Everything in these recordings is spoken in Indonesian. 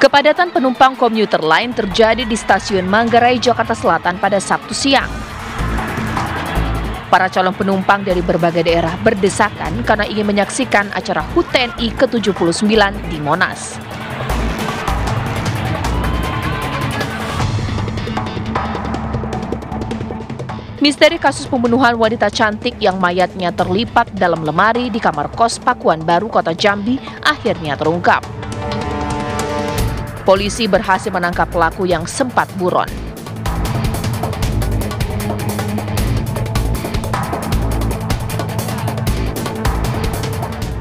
Kepadatan penumpang komuter lain terjadi di stasiun Manggarai, Jakarta Selatan pada Sabtu siang. Para calon penumpang dari berbagai daerah berdesakan karena ingin menyaksikan acara HUT TNI ke-79 di Monas. Misteri kasus pembunuhan wanita cantik yang mayatnya terlipat dalam lemari di kamar kos Pakuan Baru, Kota Jambi akhirnya terungkap. Polisi berhasil menangkap pelaku yang sempat buron.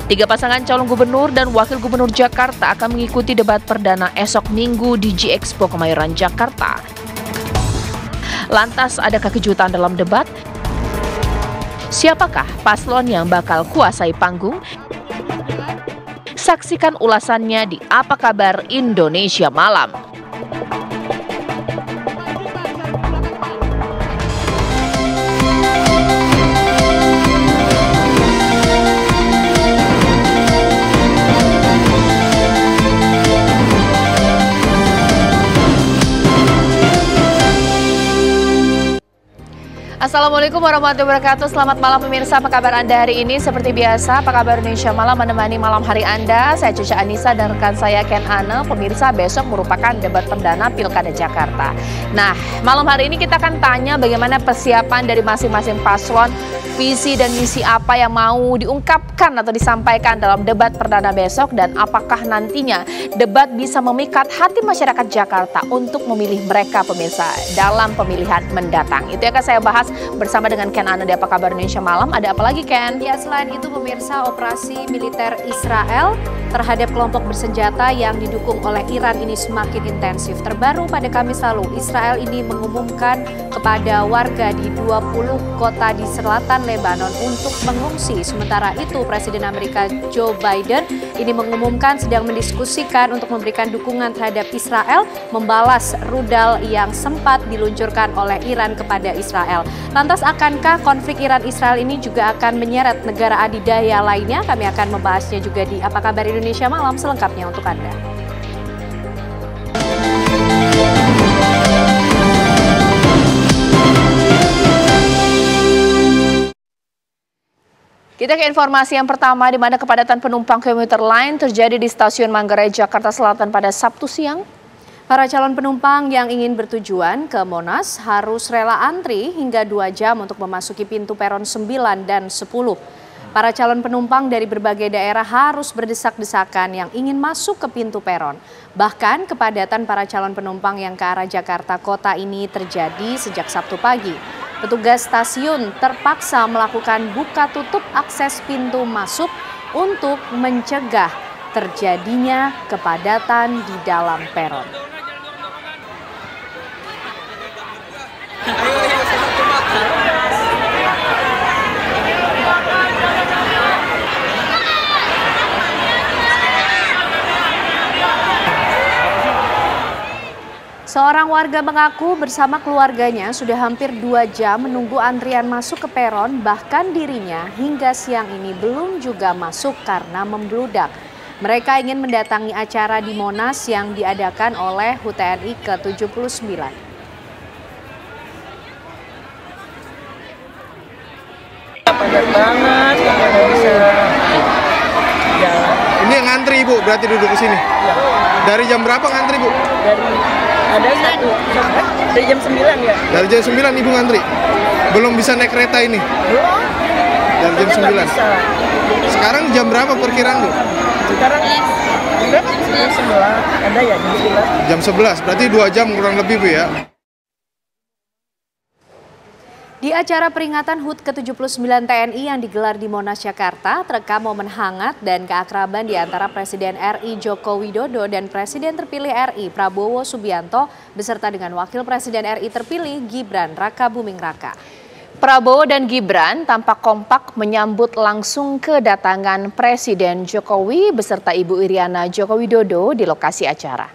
Tiga pasangan calon gubernur dan wakil gubernur Jakarta akan mengikuti debat perdana esok Minggu di G-Expo Kemayoran, Jakarta. Lantas, adakah kejutan dalam debat? Siapakah paslon yang bakal kuasai panggung? Saksikan ulasannya di Apa Kabar Indonesia Malam. Assalamualaikum warahmatullahi wabarakatuh. Selamat malam pemirsa, apa kabar Anda hari ini? Seperti biasa, Apa Kabar Indonesia Malam menemani malam hari Anda. Saya Cica Anissa dan rekan saya Ken Ane. Pemirsa, besok merupakan debat perdana Pilkada Jakarta. Nah, malam hari ini kita akan tanya bagaimana persiapan dari masing-masing paslon, visi dan misi apa yang mau diungkapkan atau disampaikan dalam debat perdana besok, dan apakah nantinya debat bisa memikat hati masyarakat Jakarta untuk memilih mereka pemirsa dalam pemilihan mendatang. Itu yang akan saya bahas bersama dengan Ken Ane di Apa Kabar Indonesia Malam. Ada apa lagi, Ken? Ya, selain itu pemirsa, operasi militer Israel terhadap kelompok bersenjata yang didukung oleh Iran ini semakin intensif. Terbaru pada Kamis lalu, Israel ini mengumumkan kepada warga di 20 kota di selatan Lebanon untuk mengungsi. Sementara itu, Presiden Amerika Joe Biden ini mengumumkan sedang mendiskusikan untuk memberikan dukungan terhadap Israel membalas rudal yang sempat diluncurkan oleh Iran kepada Israel. Lantas, akankah konflik Iran-Israel ini juga akan menyeret negara adidaya lainnya? Kami akan membahasnya juga di Apa Kabar Indonesia Malam selengkapnya untuk Anda. Kita ke informasi yang pertama, di mana kepadatan penumpang komuter lain terjadi di stasiun Manggarai, Jakarta Selatan pada Sabtu siang. Para calon penumpang yang ingin bertujuan ke Monas harus rela antri hingga 2 jam untuk memasuki pintu peron 9 dan 10. Para calon penumpang dari berbagai daerah harus berdesak-desakan yang ingin masuk ke pintu peron. Bahkan kepadatan para calon penumpang yang ke arah Jakarta Kota ini terjadi sejak Sabtu pagi. Petugas stasiun terpaksa melakukan buka tutup akses pintu masuk untuk mencegah terjadinya kepadatan di dalam peron. Seorang warga mengaku bersama keluarganya sudah hampir 2 jam menunggu antrian masuk ke peron, bahkan dirinya hingga siang ini belum juga masuk karena membludak. Mereka ingin mendatangi acara di Monas yang diadakan oleh HUT TNI ke-79. Padat banget, nggak bisa jalan. Ini yang ngantri, Ibu, berarti duduk di sini? Ya. Dari jam berapa ngantri, Bu? Dari jam 9 ya? Dari jam 9 Ibu ngantri? Belum bisa naik kereta ini? Belum. Dari jam 9? Sekarang jam berapa perkiraan, Bu? Sekarang berapa? Jam 11. Ada ya jam 11? Jam 11, berarti 2 jam kurang lebih, Bu, ya? Di acara peringatan HUT ke-79 TNI yang digelar di Monas, Jakarta, terekam momen hangat dan keakraban di antara Presiden RI Joko Widodo dan Presiden terpilih RI Prabowo Subianto beserta dengan Wakil Presiden RI terpilih Gibran Rakabuming Raka. Prabowo dan Gibran tampak kompak menyambut langsung kedatangan Presiden Jokowi beserta Ibu Iriana Joko Widodo di lokasi acara.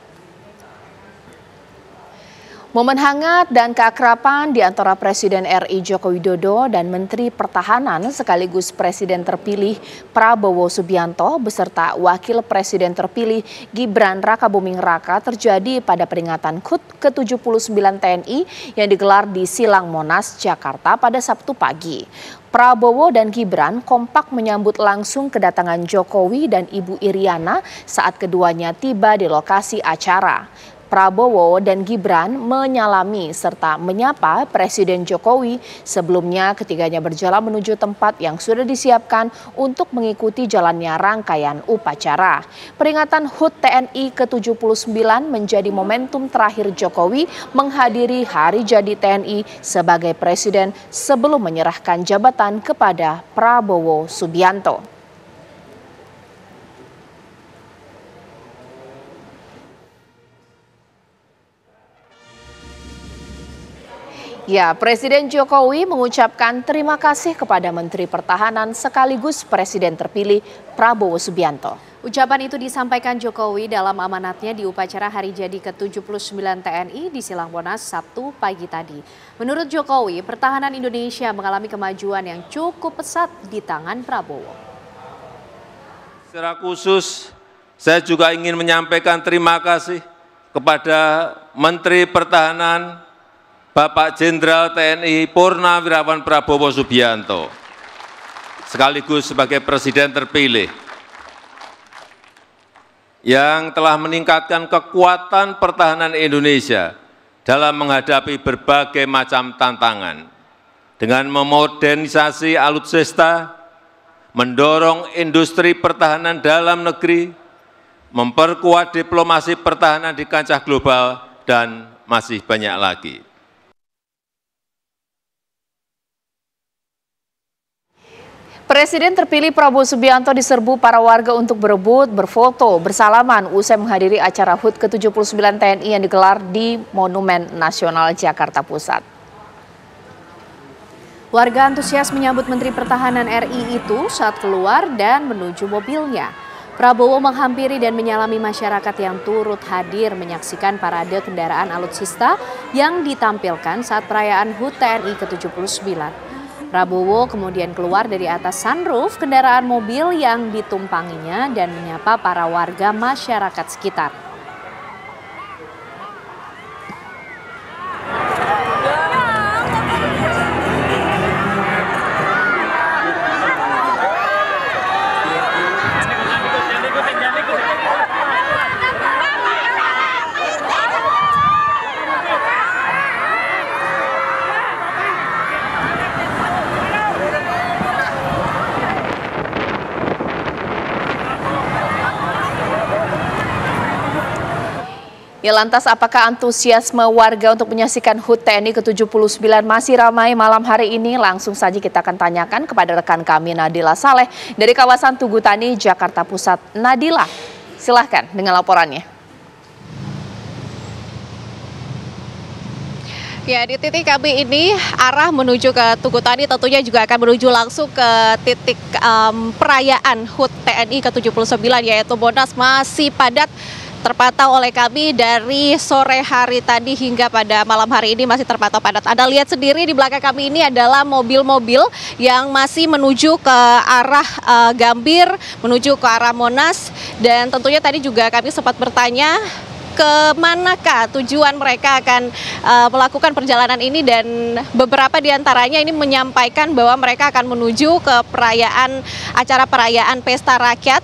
Momen hangat dan keakraban di antara Presiden RI Joko Widodo dan Menteri Pertahanan sekaligus Presiden terpilih Prabowo Subianto beserta Wakil Presiden terpilih Gibran Rakabuming Raka terjadi pada peringatan HUT ke-79 TNI yang digelar di Silang Monas, Jakarta pada Sabtu pagi. Prabowo dan Gibran kompak menyambut langsung kedatangan Jokowi dan Ibu Iriana saat keduanya tiba di lokasi acara. Prabowo dan Gibran menyalami serta menyapa Presiden Jokowi. Sebelumnya ketiganya berjalan menuju tempat yang sudah disiapkan untuk mengikuti jalannya rangkaian upacara. Peringatan HUT TNI ke-79 menjadi momentum terakhir Jokowi menghadiri Hari Jadi TNI sebagai Presiden sebelum menyerahkan jabatan kepada Prabowo Subianto. Ya, Presiden Jokowi mengucapkan terima kasih kepada Menteri Pertahanan sekaligus Presiden terpilih Prabowo Subianto. Ucapan itu disampaikan Jokowi dalam amanatnya di upacara Hari Jadi ke-79 TNI di Silang Monas Sabtu pagi tadi. Menurut Jokowi, pertahanan Indonesia mengalami kemajuan yang cukup pesat di tangan Prabowo. Secara khusus, saya juga ingin menyampaikan terima kasih kepada Menteri Pertahanan Bapak Jenderal TNI Purnawirawan Prabowo Subianto, sekaligus sebagai Presiden terpilih, yang telah meningkatkan kekuatan pertahanan Indonesia dalam menghadapi berbagai macam tantangan, dengan memodernisasi alutsista, mendorong industri pertahanan dalam negeri, memperkuat diplomasi pertahanan di kancah global, dan masih banyak lagi. Presiden terpilih Prabowo Subianto diserbu para warga untuk berebut, berfoto, bersalaman usai menghadiri acara HUT ke-79 TNI yang digelar di Monumen Nasional Jakarta Pusat. Warga antusias menyambut Menteri Pertahanan RI itu saat keluar dan menuju mobilnya. Prabowo menghampiri dan menyalami masyarakat yang turut hadir menyaksikan parade kendaraan alutsista yang ditampilkan saat perayaan HUT TNI ke-79. Prabowo kemudian keluar dari atas sunroof kendaraan mobil yang ditumpanginya dan menyapa para warga masyarakat sekitar. Ya, lantas apakah antusiasme warga untuk menyaksikan HUT TNI ke-79 masih ramai malam hari ini? Langsung saja kita akan tanyakan kepada rekan kami Nadila Saleh dari kawasan Tugu Tani, Jakarta Pusat. Nadila, silahkan dengan laporannya. Ya, di titik kami ini arah menuju ke Tugu Tani tentunya juga akan menuju langsung ke titik perayaan HUT TNI ke-79 yaitu Monas masih padat terpantau oleh kami dari sore hari tadi hingga pada malam hari ini masih terpantau padat. Anda lihat sendiri di belakang kami ini adalah mobil-mobil yang masih menuju ke arah Gambir, menuju ke arah Monas, dan tentunya tadi juga kami sempat bertanya ke manakah tujuan mereka akan melakukan perjalanan ini, dan beberapa diantaranya ini menyampaikan bahwa mereka akan menuju ke acara perayaan Pesta Rakyat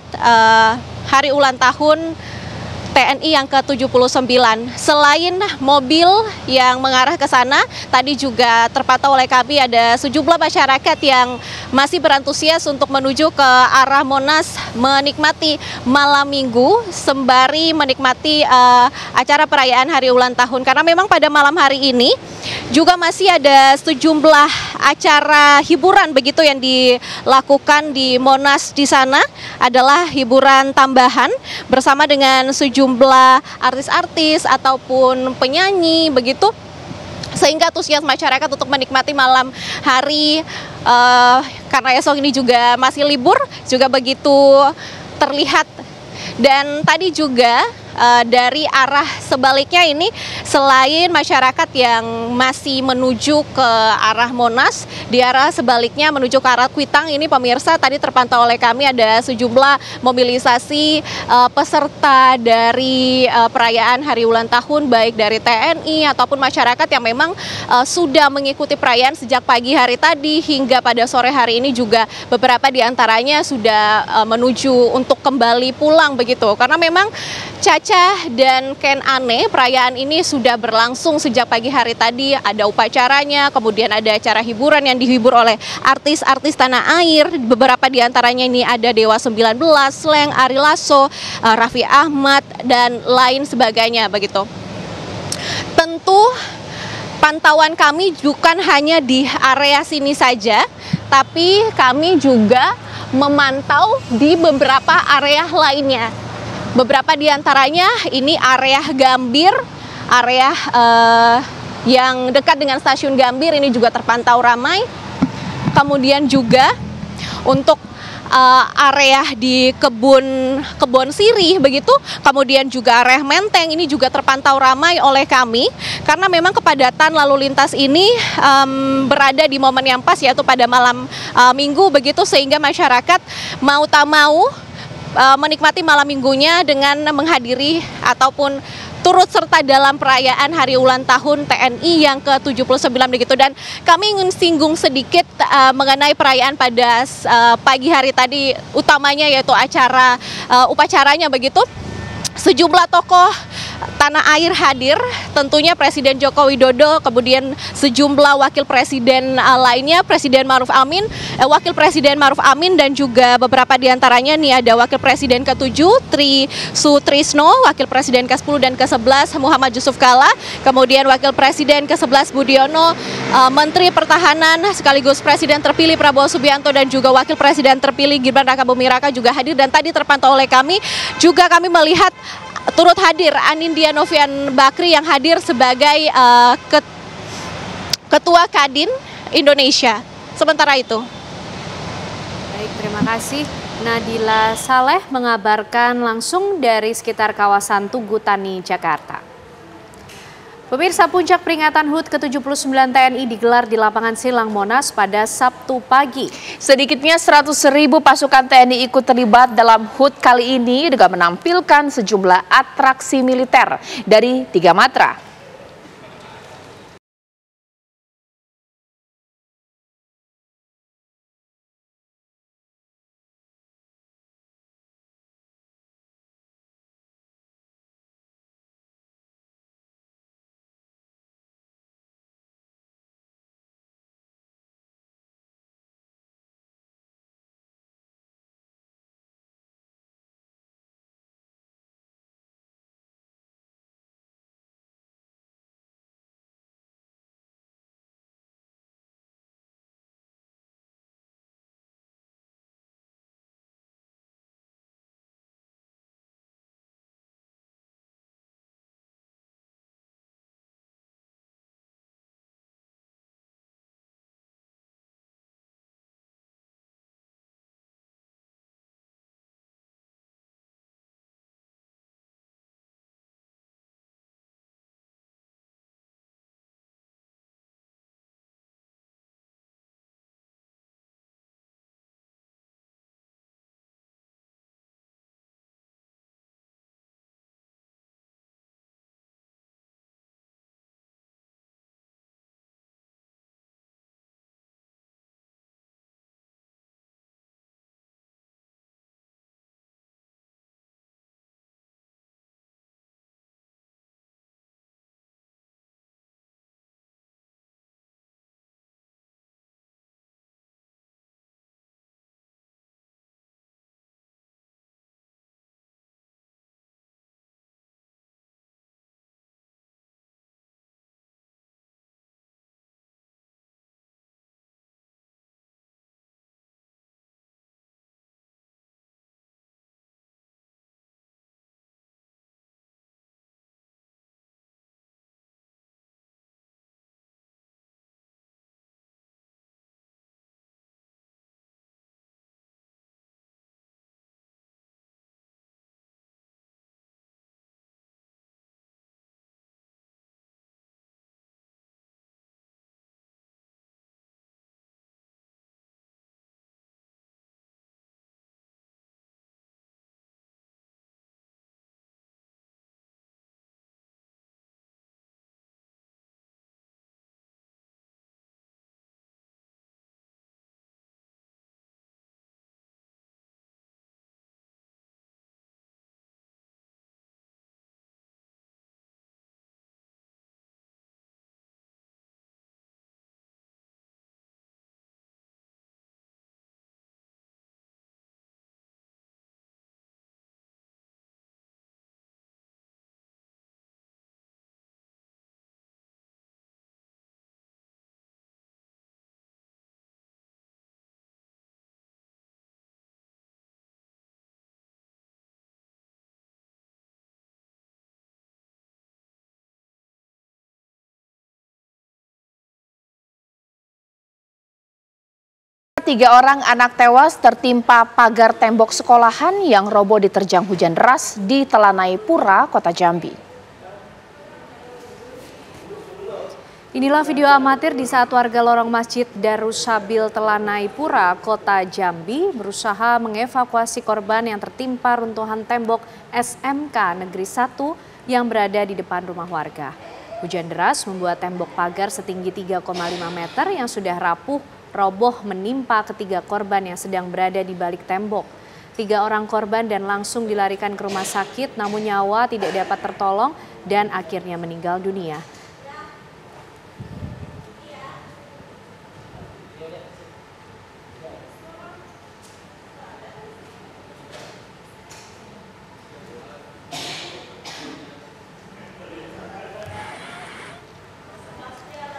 Hari Ulang Tahun TNI yang ke-79. Selain mobil yang mengarah ke sana, tadi juga terpantau oleh kami ada sejumlah masyarakat yang masih berantusias untuk menuju ke arah Monas menikmati malam minggu sembari menikmati acara perayaan Hari Ulang Tahun. Karena memang pada malam hari ini juga masih ada sejumlah acara hiburan begitu yang dilakukan di Monas di sana, adalah hiburan tambahan bersama dengan sejumlah artis-artis ataupun penyanyi begitu, sehingga antusias masyarakat untuk menikmati malam hari karena esok ini juga masih libur juga begitu terlihat. Dan tadi juga dari arah sebaliknya ini, selain masyarakat yang masih menuju ke arah Monas, di arah sebaliknya menuju ke arah Kuitang ini pemirsa tadi terpantau oleh kami ada sejumlah mobilisasi peserta dari perayaan hari ulang tahun baik dari TNI ataupun masyarakat yang memang sudah mengikuti perayaan sejak pagi hari tadi hingga pada sore hari ini juga beberapa di antaranya sudah menuju untuk kembali pulang begitu. Karena memang Caca dan Ken Ane, perayaan ini sudah berlangsung sejak pagi hari tadi, ada upacaranya, kemudian ada acara hiburan yang dihibur oleh artis-artis tanah air, beberapa di antaranya ini ada Dewa 19, Slank, Ari Lasso, Raffi Ahmad, dan lain sebagainya begitu. Tentu pantauan kami bukan hanya di area sini saja, tapi kami juga memantau di beberapa area lainnya. Beberapa di antaranya ini area Gambir, area yang dekat dengan stasiun Gambir ini juga terpantau ramai. Kemudian juga untuk area di kebun sirih begitu, kemudian juga area Menteng ini juga terpantau ramai oleh kami karena memang kepadatan lalu lintas ini berada di momen yang pas yaitu pada malam minggu begitu, sehingga masyarakat mau tak mau menikmati malam minggunya dengan menghadiri ataupun turut serta dalam perayaan hari ulang tahun TNI yang ke-79 begitu. Dan kami ingin singgung sedikit mengenai perayaan pada pagi hari tadi, utamanya yaitu upacaranya begitu. Sejumlah tokoh tanah air hadir, tentunya Presiden Joko Widodo, kemudian sejumlah wakil presiden lainnya, Presiden Ma'ruf Amin, Wakil Presiden Ma'ruf Amin, dan juga beberapa di antaranya nih ada Wakil Presiden ke-7 Tri Sutrisno, Wakil Presiden ke-10 dan ke-11 Muhammad Yusuf Kalla, kemudian Wakil Presiden ke-11 Budiono, Menteri Pertahanan sekaligus Presiden terpilih Prabowo Subianto, dan juga Wakil Presiden terpilih Gibran Rakabuming Raka juga hadir. Dan tadi terpantau oleh kami juga kami melihat turut hadir Anindya Novian Bakri yang hadir sebagai Ketua Kadin Indonesia. Sementara itu. Baik, terima kasih. Nadila Saleh mengabarkan langsung dari sekitar kawasan Tugu Tani, Jakarta. Pemirsa, puncak peringatan HUT ke-79 TNI digelar di lapangan Silang Monas pada Sabtu pagi. Sedikitnya 100.000 pasukan TNI ikut terlibat dalam HUT kali ini dengan menampilkan sejumlah atraksi militer dari 3 matra. 3 orang anak tewas tertimpa pagar tembok sekolahan yang roboh diterjang hujan deras di Telanai Pura, Kota Jambi. Inilah video amatir di saat warga lorong Masjid Darussabil Telanai Pura, Kota Jambi berusaha mengevakuasi korban yang tertimpa runtuhan tembok SMK Negeri 1 yang berada di depan rumah warga. Hujan deras membuat tembok pagar setinggi 3,5 meter yang sudah rapuh roboh menimpa ketiga korban yang sedang berada di balik tembok. 3 orang korban dan langsung dilarikan ke rumah sakit, namun nyawa tidak dapat tertolong dan akhirnya meninggal dunia.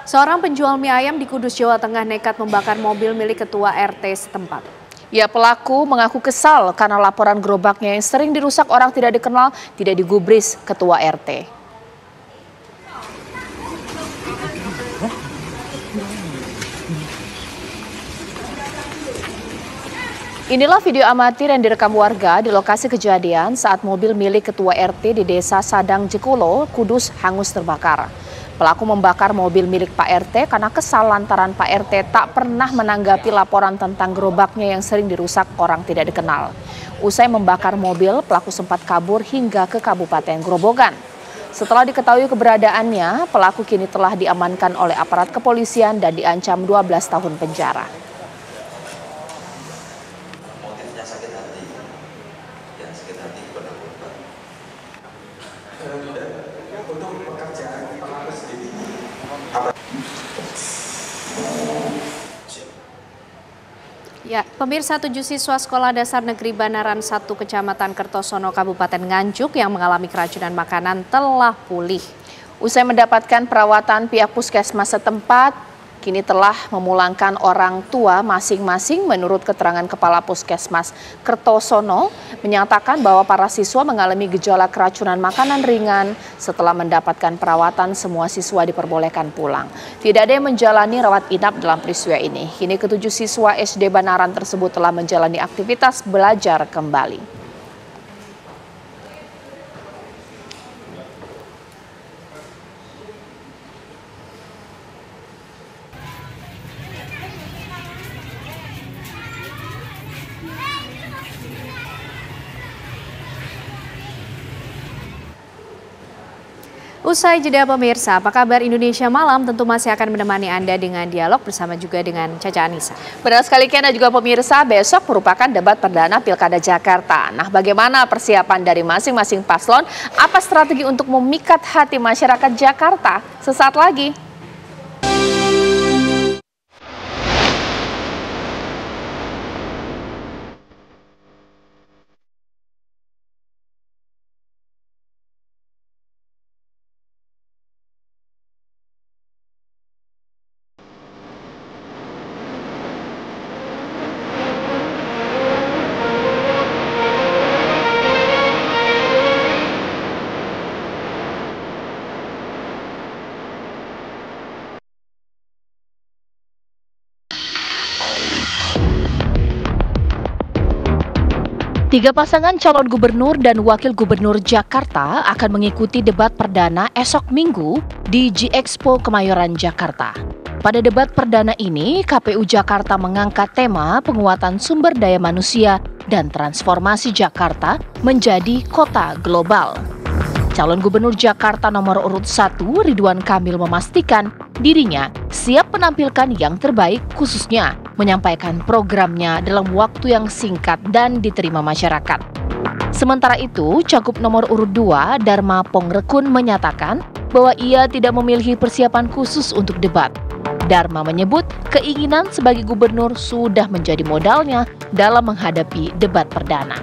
Seorang penjual mie ayam di Kudus, Jawa Tengah nekat membakar mobil milik ketua RT setempat. Ya, pelaku mengaku kesal karena laporan gerobaknya yang sering dirusak orang tidak dikenal tidak digubris ketua RT. Inilah video amatir yang direkam warga di lokasi kejadian saat mobil milik ketua RT di Desa Sadang Jekulo, Kudus hangus terbakar. Pelaku membakar mobil milik Pak RT karena kesal lantaran Pak RT tak pernah menanggapi laporan tentang gerobaknya yang sering dirusak orang tidak dikenal. Usai membakar mobil, pelaku sempat kabur hingga ke Kabupaten Grobogan. Setelah diketahui keberadaannya, pelaku kini telah diamankan oleh aparat kepolisian dan diancam 12 tahun penjara. Ya, pemirsa, 7 siswa Sekolah Dasar Negeri Banaran 1 Kecamatan Kertosono Kabupaten Nganjuk yang mengalami keracunan makanan telah pulih. Usai mendapatkan perawatan pihak puskesmas setempat, kini telah memulangkan orang tua masing-masing. Menurut keterangan Kepala Puskesmas Kertosono, menyatakan bahwa para siswa mengalami gejala keracunan makanan ringan. Setelah mendapatkan perawatan, semua siswa diperbolehkan pulang. Tidak ada yang menjalani rawat inap dalam peristiwa ini. Kini ke-7 siswa SD Banaran tersebut telah menjalani aktivitas belajar kembali. Usai jeda pemirsa, apa kabar Indonesia Malam tentu masih akan menemani Anda dengan dialog bersama juga dengan Caca Anissa. Benar sekali Ken dan juga pemirsa, besok merupakan debat perdana Pilkada Jakarta. Nah, bagaimana persiapan dari masing-masing paslon? Apa strategi untuk memikat hati masyarakat Jakarta? Sesaat lagi. Tiga pasangan calon gubernur dan wakil gubernur Jakarta akan mengikuti debat perdana esok Minggu di G-Expo Kemayoran, Jakarta. Pada debat perdana ini, KPU Jakarta mengangkat tema penguatan sumber daya manusia dan transformasi Jakarta menjadi kota global. Calon gubernur Jakarta nomor urut 1, Ridwan Kamil, memastikan dirinya siap menampilkan yang terbaik, khususnya menyampaikan programnya dalam waktu yang singkat dan diterima masyarakat. Sementara itu, Cagup nomor urut 2, Dharma Pongrekun, menyatakan bahwa ia tidak memiliki persiapan khusus untuk debat. Dharma menyebut keinginan sebagai gubernur sudah menjadi modalnya dalam menghadapi debat perdana.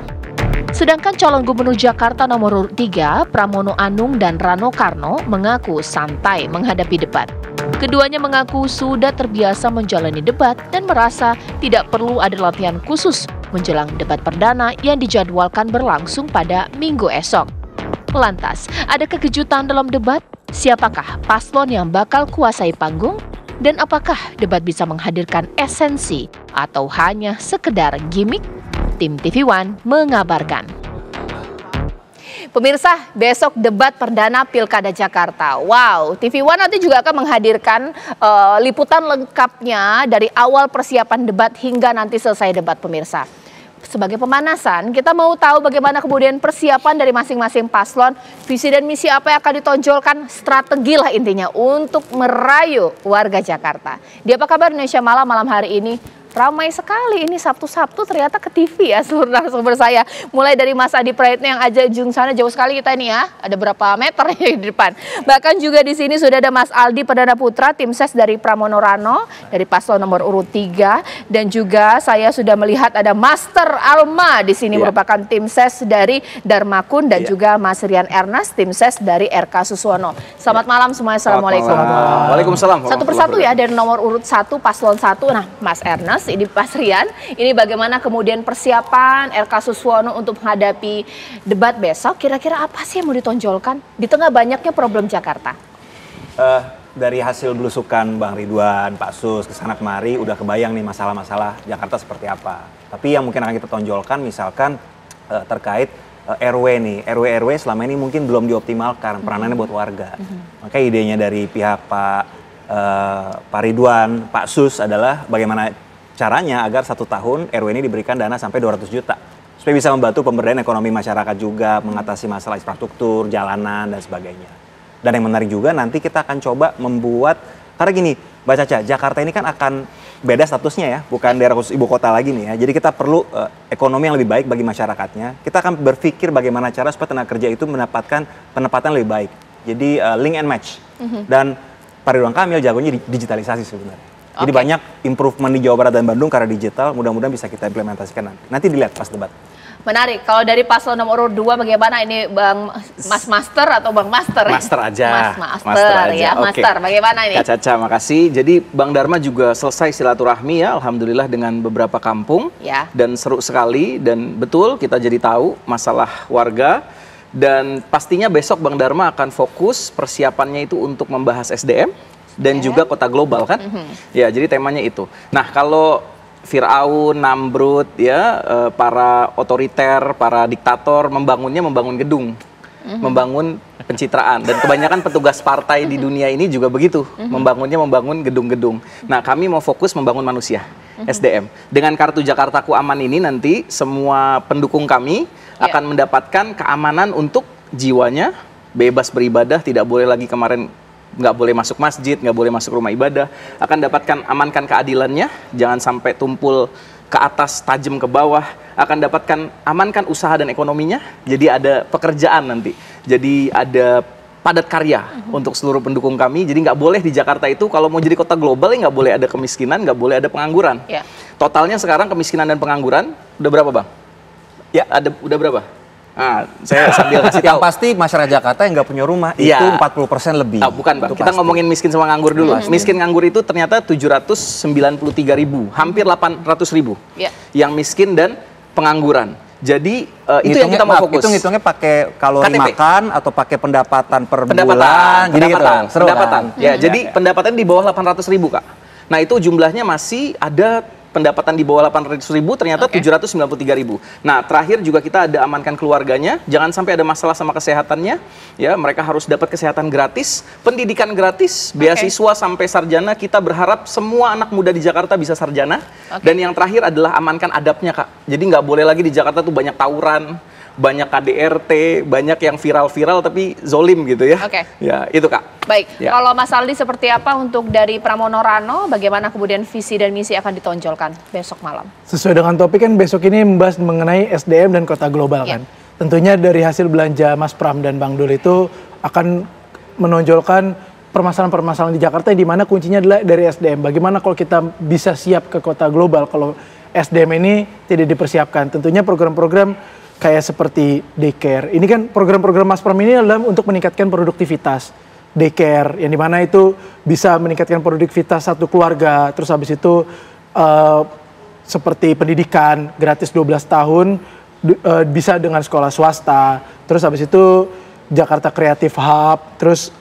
Sedangkan calon gubernur Jakarta nomor urut 3, Pramono Anung dan Rano Karno, mengaku santai menghadapi debat. Keduanya mengaku sudah terbiasa menjalani debat dan merasa tidak perlu ada latihan khusus menjelang debat perdana yang dijadwalkan berlangsung pada Minggu esok. Lantas, ada kejutan dalam debat? Siapakah paslon yang bakal kuasai panggung? Dan apakah debat bisa menghadirkan esensi atau hanya sekedar gimmick? Tim TV One mengabarkan. Pemirsa, besok debat perdana Pilkada Jakarta. Wow, TV One nanti juga akan menghadirkan liputan lengkapnya dari awal persiapan debat hingga nanti selesai debat, pemirsa. Sebagai pemanasan, kita mau tahu bagaimana kemudian persiapan dari masing-masing paslon, visi dan misi apa yang akan ditonjolkan, strategi lah intinya untuk merayu warga Jakarta. Di Apa Kabar Indonesia malam hari ini? Ramai sekali ini Sabtu-Sabtu ternyata ke TV ya seluruh narasumber saya. Mulai dari Mas Adi Praetno yang aja ujung sana jauh sekali kita ini ya. Ada berapa meter ya di depan. Bahkan juga di sini sudah ada Mas Aldi Perdana Putra, tim ses dari Pramono Rano dari paslon nomor urut 3. Dan juga saya sudah melihat ada Master Alma di sini merupakan tim ses dari Darmakun dan juga Mas Rian Ernest tim ses dari RK Suswono. Selamat malam semuanya. Assalamualaikum. Waalaikumsalam. Satu persatu ya dari nomor urut 1 paslon 1. Nah, Mas Ernest, ini Mas Rian, ini bagaimana kemudian persiapan RK Suswono untuk menghadapi debat besok? Kira-kira apa sih yang mau ditonjolkan di tengah banyaknya problem Jakarta? Dari hasil belusukan Bang Ridwan, Pak Sus, kesana kemari udah kebayang nih masalah-masalah Jakarta seperti apa. Tapi yang mungkin akan kita tonjolkan misalkan terkait RW nih, RW selama ini mungkin belum dioptimalkan peranannya buat warga. Makanya idenya dari pihak Pak Ridwan, Pak Sus adalah bagaimana caranya agar 1 tahun RW ini diberikan dana sampai 200 juta. Supaya bisa membantu pemberdayaan ekonomi masyarakat juga, mengatasi masalah infrastruktur, jalanan, dan sebagainya. Dan yang menarik juga nanti kita akan coba membuat, karena gini Mbak Caca, Jakarta ini kan akan beda statusnya ya, bukan daerah khusus ibu kota lagi nih ya. Jadi kita perlu ekonomi yang lebih baik bagi masyarakatnya. Kita akan berpikir bagaimana cara supaya tenaga kerja itu mendapatkan penempatan lebih baik. Jadi link and match. Dan Pak Ridwan Kamil jagonya digitalisasi sebenarnya. Jadi banyak improvement di Jawa Barat dan Bandung karena digital, mudah-mudahan bisa kita implementasikan nanti. Nanti dilihat pas debat. Menarik, kalau dari paslon nomor 2 bagaimana ini Bang Mas Master atau Bang Master? Master aja. Master ya, okay. Master. Bagaimana ini? Kak Caca, makasih. Jadi Bang Dharma juga selesai silaturahmi ya, alhamdulillah dengan beberapa kampung. Ya. Dan seru sekali, dan betul kita jadi tahu masalah warga. Dan pastinya besok Bang Dharma akan fokus persiapannya itu untuk membahas SDM. Dan juga kota global kan, ya jadi temanya itu. Nah kalau Fir'aun, Namrud ya, para otoriter, para diktator membangun gedung, membangun pencitraan. Dan kebanyakan petugas partai di dunia ini juga begitu, membangun gedung-gedung. Nah kami mau fokus membangun manusia, SDM. Dengan kartu Jakartaku Aman ini nanti semua pendukung kami akan mendapatkan keamanan untuk jiwanya, bebas beribadah, tidak boleh lagi kemarin nggak boleh masuk masjid, nggak boleh masuk rumah ibadah, akan dapatkan amankan keadilannya, jangan sampai tumpul ke atas, tajam ke bawah, akan dapatkan amankan usaha dan ekonominya, jadi ada pekerjaan nanti, jadi ada padat karya untuk seluruh pendukung kami, jadi nggak boleh di Jakarta itu kalau mau jadi kota global ya nggak boleh ada kemiskinan, nggak boleh ada pengangguran. Totalnya sekarang kemiskinan dan pengangguran udah berapa Bang? Ya udah berapa? Nah, saya sambil kasih tahu. Yang pasti masyarakat Jakarta yang nggak punya rumah itu 40% lebih. Bukan Bang, kita ngomongin miskin sama nganggur dulu. Miskin nganggur itu ternyata 793.000, hampir 800.000 yang miskin dan pengangguran. Jadi itu yang kita mau fokus. Itu ngitungnya pakai kalori KTP. Makan atau pakai pendapatan per bulan. Pendapatan. Ya, jadi pendapatan di bawah 800.000 Kak. Nah itu jumlahnya masih ada pendapatan di bawah 800.000 ternyata 793.000. Nah, terakhir juga kita ada amankan keluarganya, jangan sampai ada masalah sama kesehatannya. Ya, mereka harus dapat kesehatan gratis, pendidikan gratis, beasiswa sampai sarjana. Kita berharap semua anak muda di Jakarta bisa sarjana. Dan yang terakhir adalah amankan adabnya, Kak. Jadi nggak boleh lagi di Jakarta tuh banyak tawuran, banyak KDRT, banyak yang viral-viral tapi zolim gitu ya. Ya, itu Kak. Baik, kalau Mas Aldi seperti apa untuk dari Pramono Rano, bagaimana kemudian visi dan misi akan ditonjolkan besok malam? Sesuai dengan topik kan besok ini membahas mengenai SDM dan kota global kan. Tentunya dari hasil belanja Mas Pram dan Bang Dul itu akan menonjolkan permasalahan-permasalahan di Jakarta di mana kuncinya adalah dari SDM. Bagaimana kalau kita bisa siap ke kota global kalau SDM ini tidak dipersiapkan. Tentunya program-program kayak seperti daycare. Ini kan program-program Mas Pram ini adalah untuk meningkatkan produktivitas. Daycare, yang dimana itu bisa meningkatkan produktivitas satu keluarga. Terus habis itu seperti pendidikan gratis 12 tahun, bisa dengan sekolah swasta. Terus habis itu Jakarta Creative Hub. Terus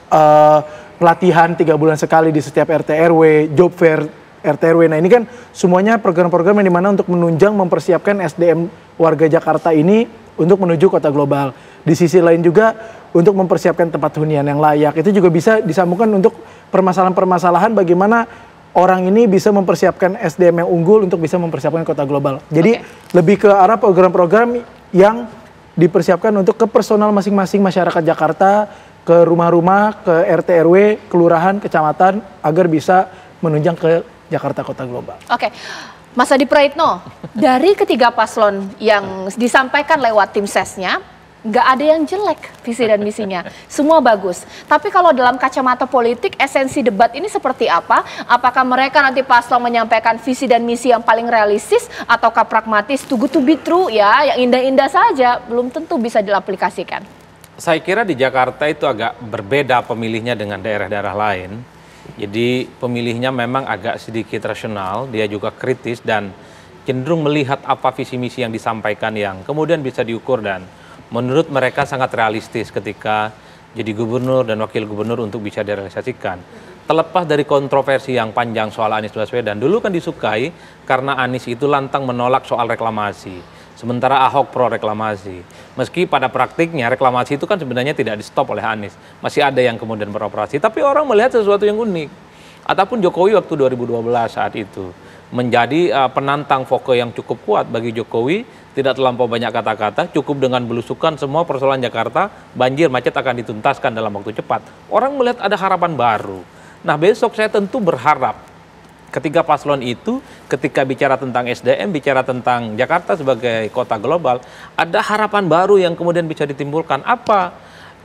pelatihan 3 bulan sekali di setiap RT RW, job fair RT RW. Nah ini kan semuanya program-program yang dimana untuk menunjang mempersiapkan SDM warga Jakarta ini untuk menuju kota global. Di sisi lain juga untuk mempersiapkan tempat hunian yang layak. Itu juga bisa disambungkan untuk permasalahan-permasalahan bagaimana orang ini bisa mempersiapkan SDM yang unggul untuk bisa mempersiapkan kota global. Jadi lebih ke arah program-program yang dipersiapkan untuk ke personal masing-masing masyarakat Jakarta, ke rumah-rumah, ke RT RW, kelurahan, kecamatan, agar bisa menunjang ke Jakarta kota global. Oke, Mas Adi Praitno, dari ketiga paslon yang disampaikan lewat tim sesnya, nggak ada yang jelek visi dan misinya, semua bagus. Tapi kalau dalam kacamata politik, esensi debat ini seperti apa? Apakah mereka nanti paslon menyampaikan visi dan misi yang paling realistis, ataukah pragmatis, too good to be true ya, yang indah-indah saja, belum tentu bisa diaplikasikan? Saya kira di Jakarta itu agak berbeda pemilihnya dengan daerah-daerah lain. Jadi pemilihnya memang agak sedikit rasional, dia juga kritis dan cenderung melihat apa visi misi yang disampaikan yang kemudian bisa diukur dan menurut mereka sangat realistis ketika jadi gubernur dan wakil gubernur untuk bisa direalisasikan. Terlepas dari kontroversi yang panjang soal Anies Baswedan, dulu kan disukai karena Anies itu lantang menolak soal reklamasi. Sementara Ahok pro reklamasi. Meski pada praktiknya reklamasi itu kan sebenarnya tidak di stop oleh Anies. Masih ada yang kemudian beroperasi. Tapi orang melihat sesuatu yang unik. Ataupun Jokowi waktu 2012 saat itu menjadi penantang fokus yang cukup kuat bagi Jokowi. Tidak terlampau banyak kata-kata, cukup dengan belusukan semua persoalan Jakarta, banjir, macet akan dituntaskan dalam waktu cepat. Orang melihat ada harapan baru. Nah besok saya tentu berharap ketiga paslon itu ketika bicara tentang SDM, bicara tentang Jakarta sebagai kota global, ada harapan baru yang kemudian bisa ditimbulkan. Apa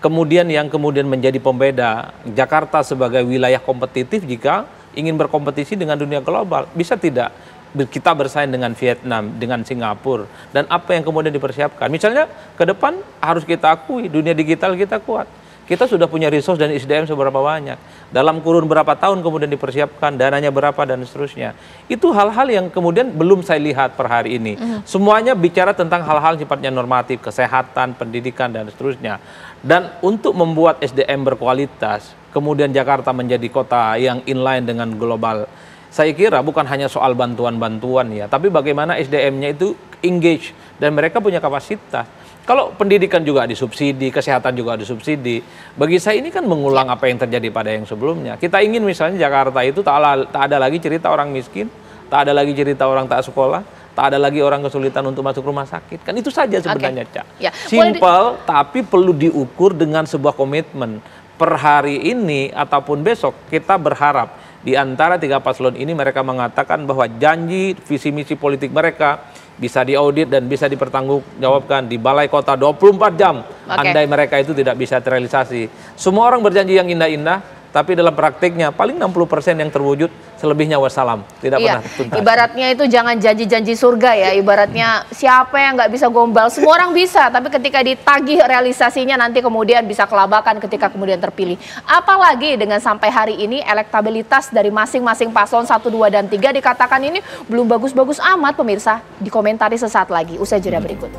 kemudian yang kemudian menjadi pembeda Jakarta sebagai wilayah kompetitif jika ingin berkompetisi dengan dunia global? Bisa tidak kita bersaing dengan Vietnam, dengan Singapura, dan apa yang kemudian dipersiapkan? Misalnya ke depan harus kita akui dunia digital kita kuat. Kita sudah punya resource dan SDM seberapa banyak. Dalam kurun berapa tahun kemudian dipersiapkan, dananya berapa dan seterusnya. Itu hal-hal yang kemudian belum saya lihat per hari ini. Semuanya bicara tentang hal-hal sifatnya normatif, kesehatan, pendidikan dan seterusnya. Dan untuk membuat SDM berkualitas, kemudian Jakarta menjadi kota yang inline dengan global, saya kira bukan hanya soal bantuan-bantuan ya, tapi bagaimana SDM-nya itu engage dan mereka punya kapasitas. Kalau pendidikan juga disubsidi, kesehatan juga disubsidi, bagi saya ini kan mengulang apa yang terjadi pada yang sebelumnya. Kita ingin misalnya Jakarta itu tak ada lagi cerita orang miskin, tak ada lagi cerita orang tak sekolah, tak ada lagi orang kesulitan untuk masuk rumah sakit. Kan itu saja sebenarnya, Cak. Ya. Simple, tapi perlu diukur dengan sebuah komitmen. Per hari ini ataupun besok kita berharap di antara tiga paslon ini mereka mengatakan bahwa janji visi misi politik mereka bisa diaudit dan bisa dipertanggungjawabkan di balai kota 24 jam. Andai mereka itu tidak bisa terrealisasi. Semua orang berjanji yang indah-indah, tapi dalam praktiknya paling 60% yang terwujud, selebihnya wassalam. Tidak pernah tuntas. Ibaratnya itu jangan janji-janji surga ya. Ibaratnya siapa yang nggak bisa gombal, semua orang bisa. Tapi ketika ditagih realisasinya nanti kemudian bisa kelabakan ketika kemudian terpilih. Apalagi dengan sampai hari ini elektabilitas dari masing-masing paslon 1, 2, dan 3 dikatakan ini belum bagus-bagus amat pemirsa. Dikomentari sesaat lagi, usai jeda berikut.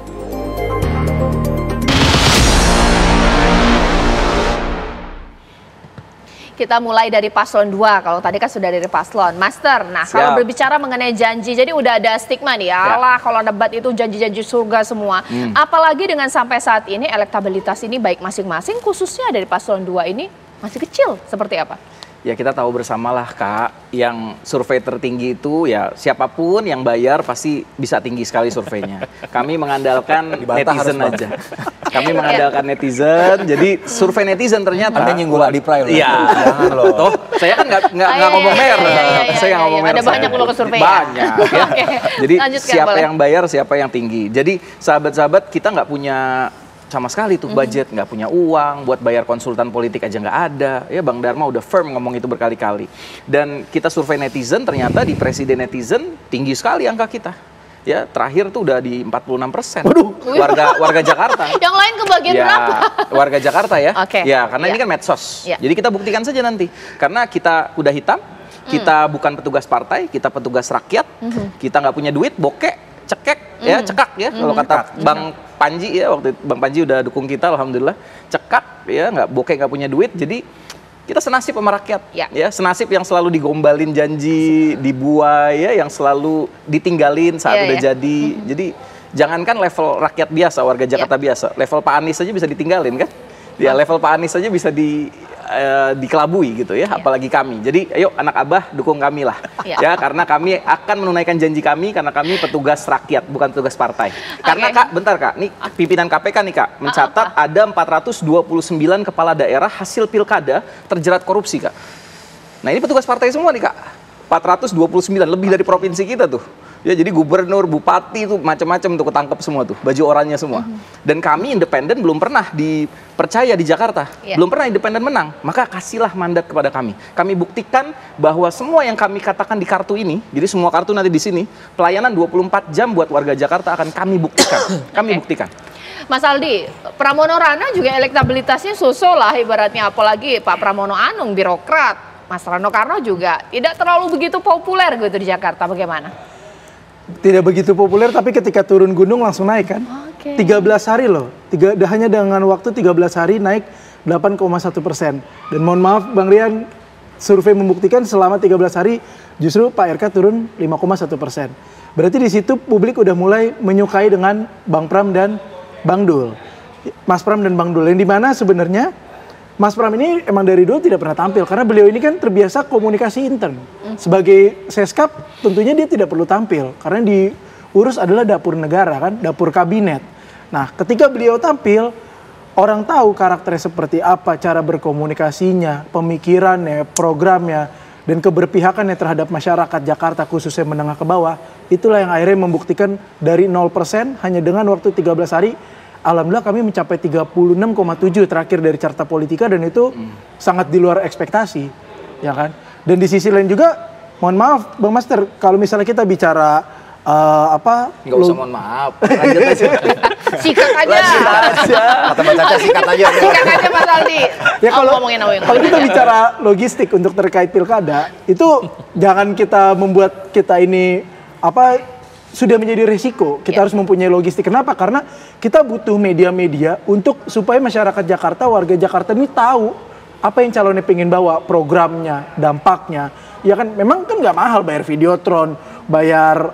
Kita mulai dari paslon 2, kalau tadi kan sudah dari paslon. Master, nah kalau berbicara mengenai janji, jadi udah ada stigma nih, alah kalau debat itu janji-janji surga semua. Apalagi dengan sampai saat ini elektabilitas ini baik masing-masing, khususnya dari paslon 2 ini masih kecil, seperti apa? Ya kita tahu bersamalah Kak, yang survei tertinggi itu ya siapapun yang bayar pasti bisa tinggi sekali surveinya. Kami mengandalkan netizen aja. Kami mengandalkan netizen, jadi survei netizen ternyata. Anda nyinggung Adi Pray. Iya. Jangan loh. Toh, saya kan nggak ngomong merek. Saya nggak ngomong merek. Ada banyak loh ke survei. Banyak. Ya. Jadi siapa yang bayar, siapa yang tinggi. Jadi sahabat-sahabat kita nggak punya sama sekali tuh budget, nggak punya uang buat bayar konsultan politik aja nggak ada. Ya Bang Dharma udah firm ngomong itu berkali-kali. Dan kita survei netizen, ternyata di presiden netizen tinggi sekali angka kita. Ya terakhir tuh udah di 46%. Warga Jakarta. Yang lain kebagian berapa? Warga Jakarta ya. Ya karena ini kan medsos. Jadi kita buktikan saja nanti. Karena kita udah hitam, kita bukan petugas partai, kita petugas rakyat. Kita nggak punya duit, bokek, cekek, ya cekak ya. Kalau kata Bang Panji ya, waktu itu Bang Panji udah dukung kita alhamdulillah. Cekak ya, nggak bokeh, nggak punya duit. Jadi kita senasib sama rakyat, ya senasib yang selalu digombalin janji, dibuai, ya, yang selalu ditinggalin saat udah jadi. Jadi jangankan level rakyat biasa, warga Jakarta biasa, level Pak Anies saja bisa ditinggalin kan? Ya level Pak Anies saja bisa dikelabui gitu ya, apalagi kami. Jadi ayo anak Abah dukung kami lah, ya karena kami akan menunaikan janji kami karena kami petugas rakyat bukan petugas partai. Karena Kak, bentar Kak, nih pimpinan KPK nih Kak mencatat ada 429 kepala daerah hasil pilkada terjerat korupsi Kak. Nah ini petugas partai semua nih Kak, 429 lebih dari provinsi kita tuh. Ya jadi gubernur, bupati itu macam-macam tuh ketangkep semua tuh, baju oranye semua. Dan kami independen belum pernah dipercaya di Jakarta, belum pernah independen menang. Maka kasihlah mandat kepada kami. Kami buktikan bahwa semua yang kami katakan di kartu ini, jadi semua kartu nanti di sini, pelayanan 24 jam buat warga Jakarta akan kami buktikan. Kami buktikan. Mas Aldi, Pramono Rana juga elektabilitasnya so-so lah ibaratnya, apalagi Pak Pramono Anung, birokrat. Mas Rano Karno juga tidak terlalu begitu populer gitu di Jakarta, bagaimana? Tidak begitu populer, tapi ketika turun gunung langsung naik kan. 13 hari loh, hanya dengan waktu 13 hari naik 8,1%. Dan mohon maaf Bang Rian, survei membuktikan selama 13 hari justru Pak RK turun 5,1%. Berarti di situ publik udah mulai menyukai dengan Bang Pram dan Bang Dul. Mas Pram dan Bang Dul, yang dimana sebenarnya Mas Pram ini emang dari dulu tidak pernah tampil karena beliau ini kan terbiasa komunikasi intern. Sebagai Seskap tentunya dia tidak perlu tampil karena diurus adalah dapur negara kan, dapur kabinet. Nah, ketika beliau tampil, orang tahu karakternya seperti apa, cara berkomunikasinya, pemikirannya, programnya, dan keberpihakannya terhadap masyarakat Jakarta khususnya menengah ke bawah. Itulah yang akhirnya membuktikan dari 0% hanya dengan waktu 13 hari. Alhamdulillah kami mencapai 36,7 terakhir dari Carta Politika dan itu sangat di luar ekspektasi, ya kan? Dan di sisi lain juga, mohon maaf Bang Master, kalau misalnya kita bicara nggak usah mohon maaf, lanjut aja. Sikat aja. Kata Mbak Caca sikat aja. Sikat aja Mas Aldi. Ya kalau kita bicara logistik untuk terkait pilkada, itu jangan kita membuat kita ini sudah menjadi risiko. Kita harus mempunyai logistik. Kenapa? Karena kita butuh media-media untuk supaya masyarakat Jakarta, warga Jakarta ini tahu apa yang calonnya pengen bawa, programnya, dampaknya. Ya kan, memang kan nggak mahal bayar Videotron, bayar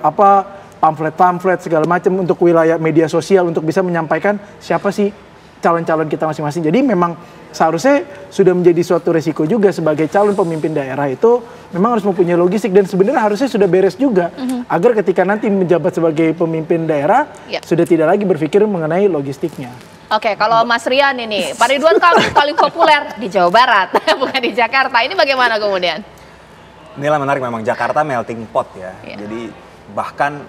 pamflet-pamflet segala macam untuk wilayah media sosial untuk bisa menyampaikan siapa sih calon-calon kita masing-masing. Jadi memang seharusnya sudah menjadi suatu resiko juga sebagai calon pemimpin daerah itu memang harus mempunyai logistik dan sebenarnya harusnya sudah beres juga agar ketika nanti menjabat sebagai pemimpin daerah sudah tidak lagi berpikir mengenai logistiknya. Oke, kalau Mas Rian ini, Pak Ridwan paling populer di Jawa Barat, bukan di Jakarta. Ini bagaimana kemudian? Inilah menarik, memang Jakarta melting pot ya. Jadi bahkan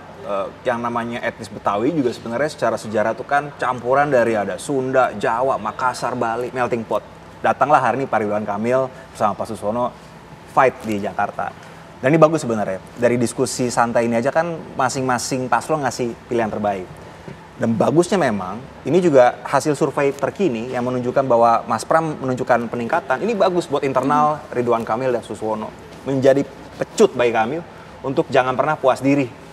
yang namanya etnis Betawi juga sebenarnya secara sejarah itu kan campuran dari ada Sunda, Jawa, Makassar, Bali, melting pot. Datanglah hari ini Pak Ridwan Kamil bersama Pak Suswono fight di Jakarta. Dan ini bagus sebenarnya. Dari diskusi santai ini aja kan masing-masing paslon ngasih pilihan terbaik. Dan bagusnya memang ini juga hasil survei terkini yang menunjukkan bahwa Mas Pram menunjukkan peningkatan. Ini bagus buat internal Ridwan Kamil dan Suswono. Menjadi pecut bagi kami untuk jangan pernah puas diri.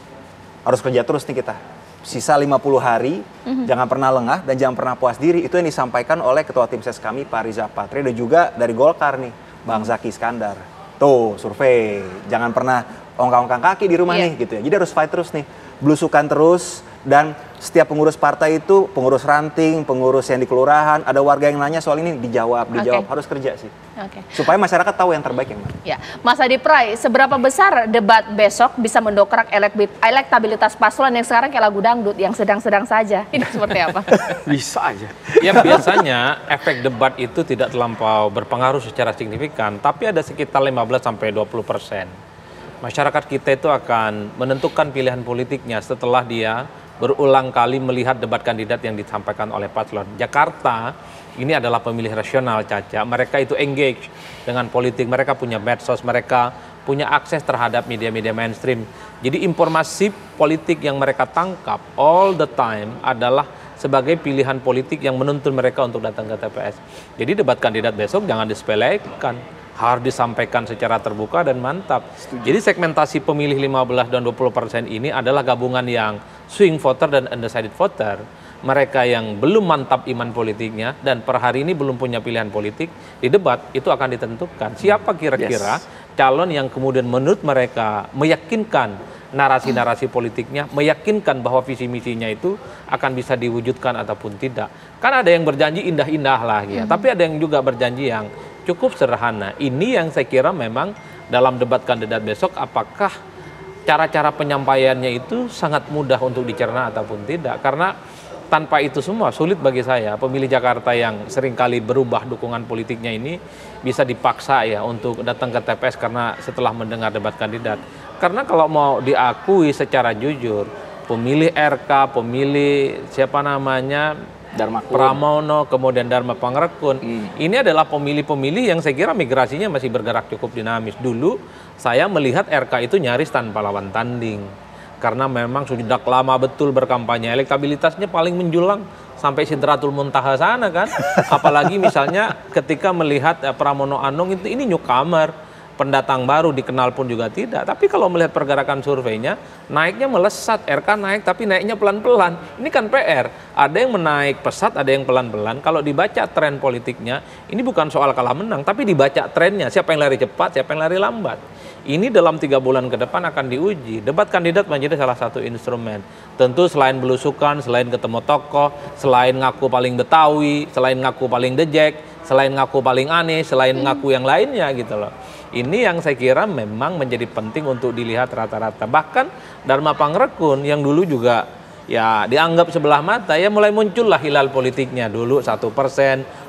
Harus kerja terus nih kita. Sisa 50 hari, jangan pernah lengah dan jangan pernah puas diri. Itu yang disampaikan oleh Ketua Tim Ses kami, Pak Riza Patria, dan juga dari Golkar nih, Bang Zaki Iskandar. Tuh, survei. Jangan pernah ongkang-ongkang kaki di rumah nih gitu ya. Jadi harus fight terus nih. Belusukan terus. Dan setiap pengurus partai itu, pengurus ranting, pengurus yang di kelurahan, ada warga yang nanya soal ini, dijawab, harus kerja sih. Supaya masyarakat tahu yang terbaik yang mana. Ya, Mas Adi Pray, seberapa besar debat besok bisa mendongkrak elektabilitas paslon yang sekarang kayak lagu dangdut, yang sedang-sedang saja? Ini seperti apa? Bisa aja. Ya biasanya efek debat itu tidak terlampau berpengaruh secara signifikan, tapi ada sekitar 15-20%. Masyarakat kita itu akan menentukan pilihan politiknya setelah dia berulang kali melihat debat kandidat yang disampaikan oleh paslon. Jakarta ini adalah pemilih rasional, Caca. Mereka itu engage dengan politik, mereka punya medsos, mereka punya akses terhadap media-media mainstream. Jadi informasi politik yang mereka tangkap all the time adalah sebagai pilihan politik yang menuntun mereka untuk datang ke TPS. Jadi debat kandidat besok jangan disepelekan. Harus disampaikan secara terbuka dan mantap. Jadi segmentasi pemilih 15 dan 20% ini adalah gabungan yang swing voter dan undecided voter. mereka yang belum mantap iman politiknya dan per hari ini belum punya pilihan politik, di debat itu akan ditentukan siapa kira-kira calon yang kemudian menurut mereka meyakinkan narasi-narasi politiknya, meyakinkan bahwa visi misinya itu akan bisa diwujudkan ataupun tidak. Kan ada yang berjanji indah-indah lah ya, tapi ada yang juga berjanji yang cukup sederhana. Ini yang saya kira memang dalam debat kandidat besok, apakah cara-cara penyampaiannya itu sangat mudah untuk dicerna ataupun tidak. Karena tanpa itu semua sulit bagi saya pemilih Jakarta yang seringkali berubah dukungan politiknya ini bisa dipaksa ya untuk datang ke TPS karena setelah mendengar debat kandidat. Karena kalau mau diakui secara jujur, pemilih RK, pemilih siapa namanya, Pramono, kemudian Dharma Pangrekun, ini adalah pemilih-pemilih yang saya kira migrasinya masih bergerak cukup dinamis. Dulu saya melihat RK itu nyaris tanpa lawan tanding. Karena memang sudah lama betul berkampanye, elektabilitasnya paling menjulang sampai Sidratul Muntaha sana kan. Apalagi misalnya ketika melihat Pramono Anung itu ini newcomer, pendatang baru, dikenal pun juga tidak. Tapi kalau melihat pergerakan surveinya, naiknya melesat, RK naik tapi naiknya pelan-pelan. Ini kan PR, ada yang menaik pesat, ada yang pelan-pelan. Kalau dibaca tren politiknya, ini bukan soal kalah menang, tapi dibaca trennya, siapa yang lari cepat, siapa yang lari lambat. Ini dalam 3 bulan ke depan akan diuji. Debat kandidat menjadi salah satu instrumen. Tentu selain belusukan, selain ketemu tokoh, selain ngaku paling Betawi, selain ngaku paling dejek, selain ngaku paling aneh, selain ngaku yang lainnya gitu loh. Ini yang saya kira memang menjadi penting untuk dilihat rata-rata. Bahkan Dharma Pangrekun yang dulu juga ya dianggap sebelah mata, ya mulai muncullah hilal politiknya. Dulu 1%,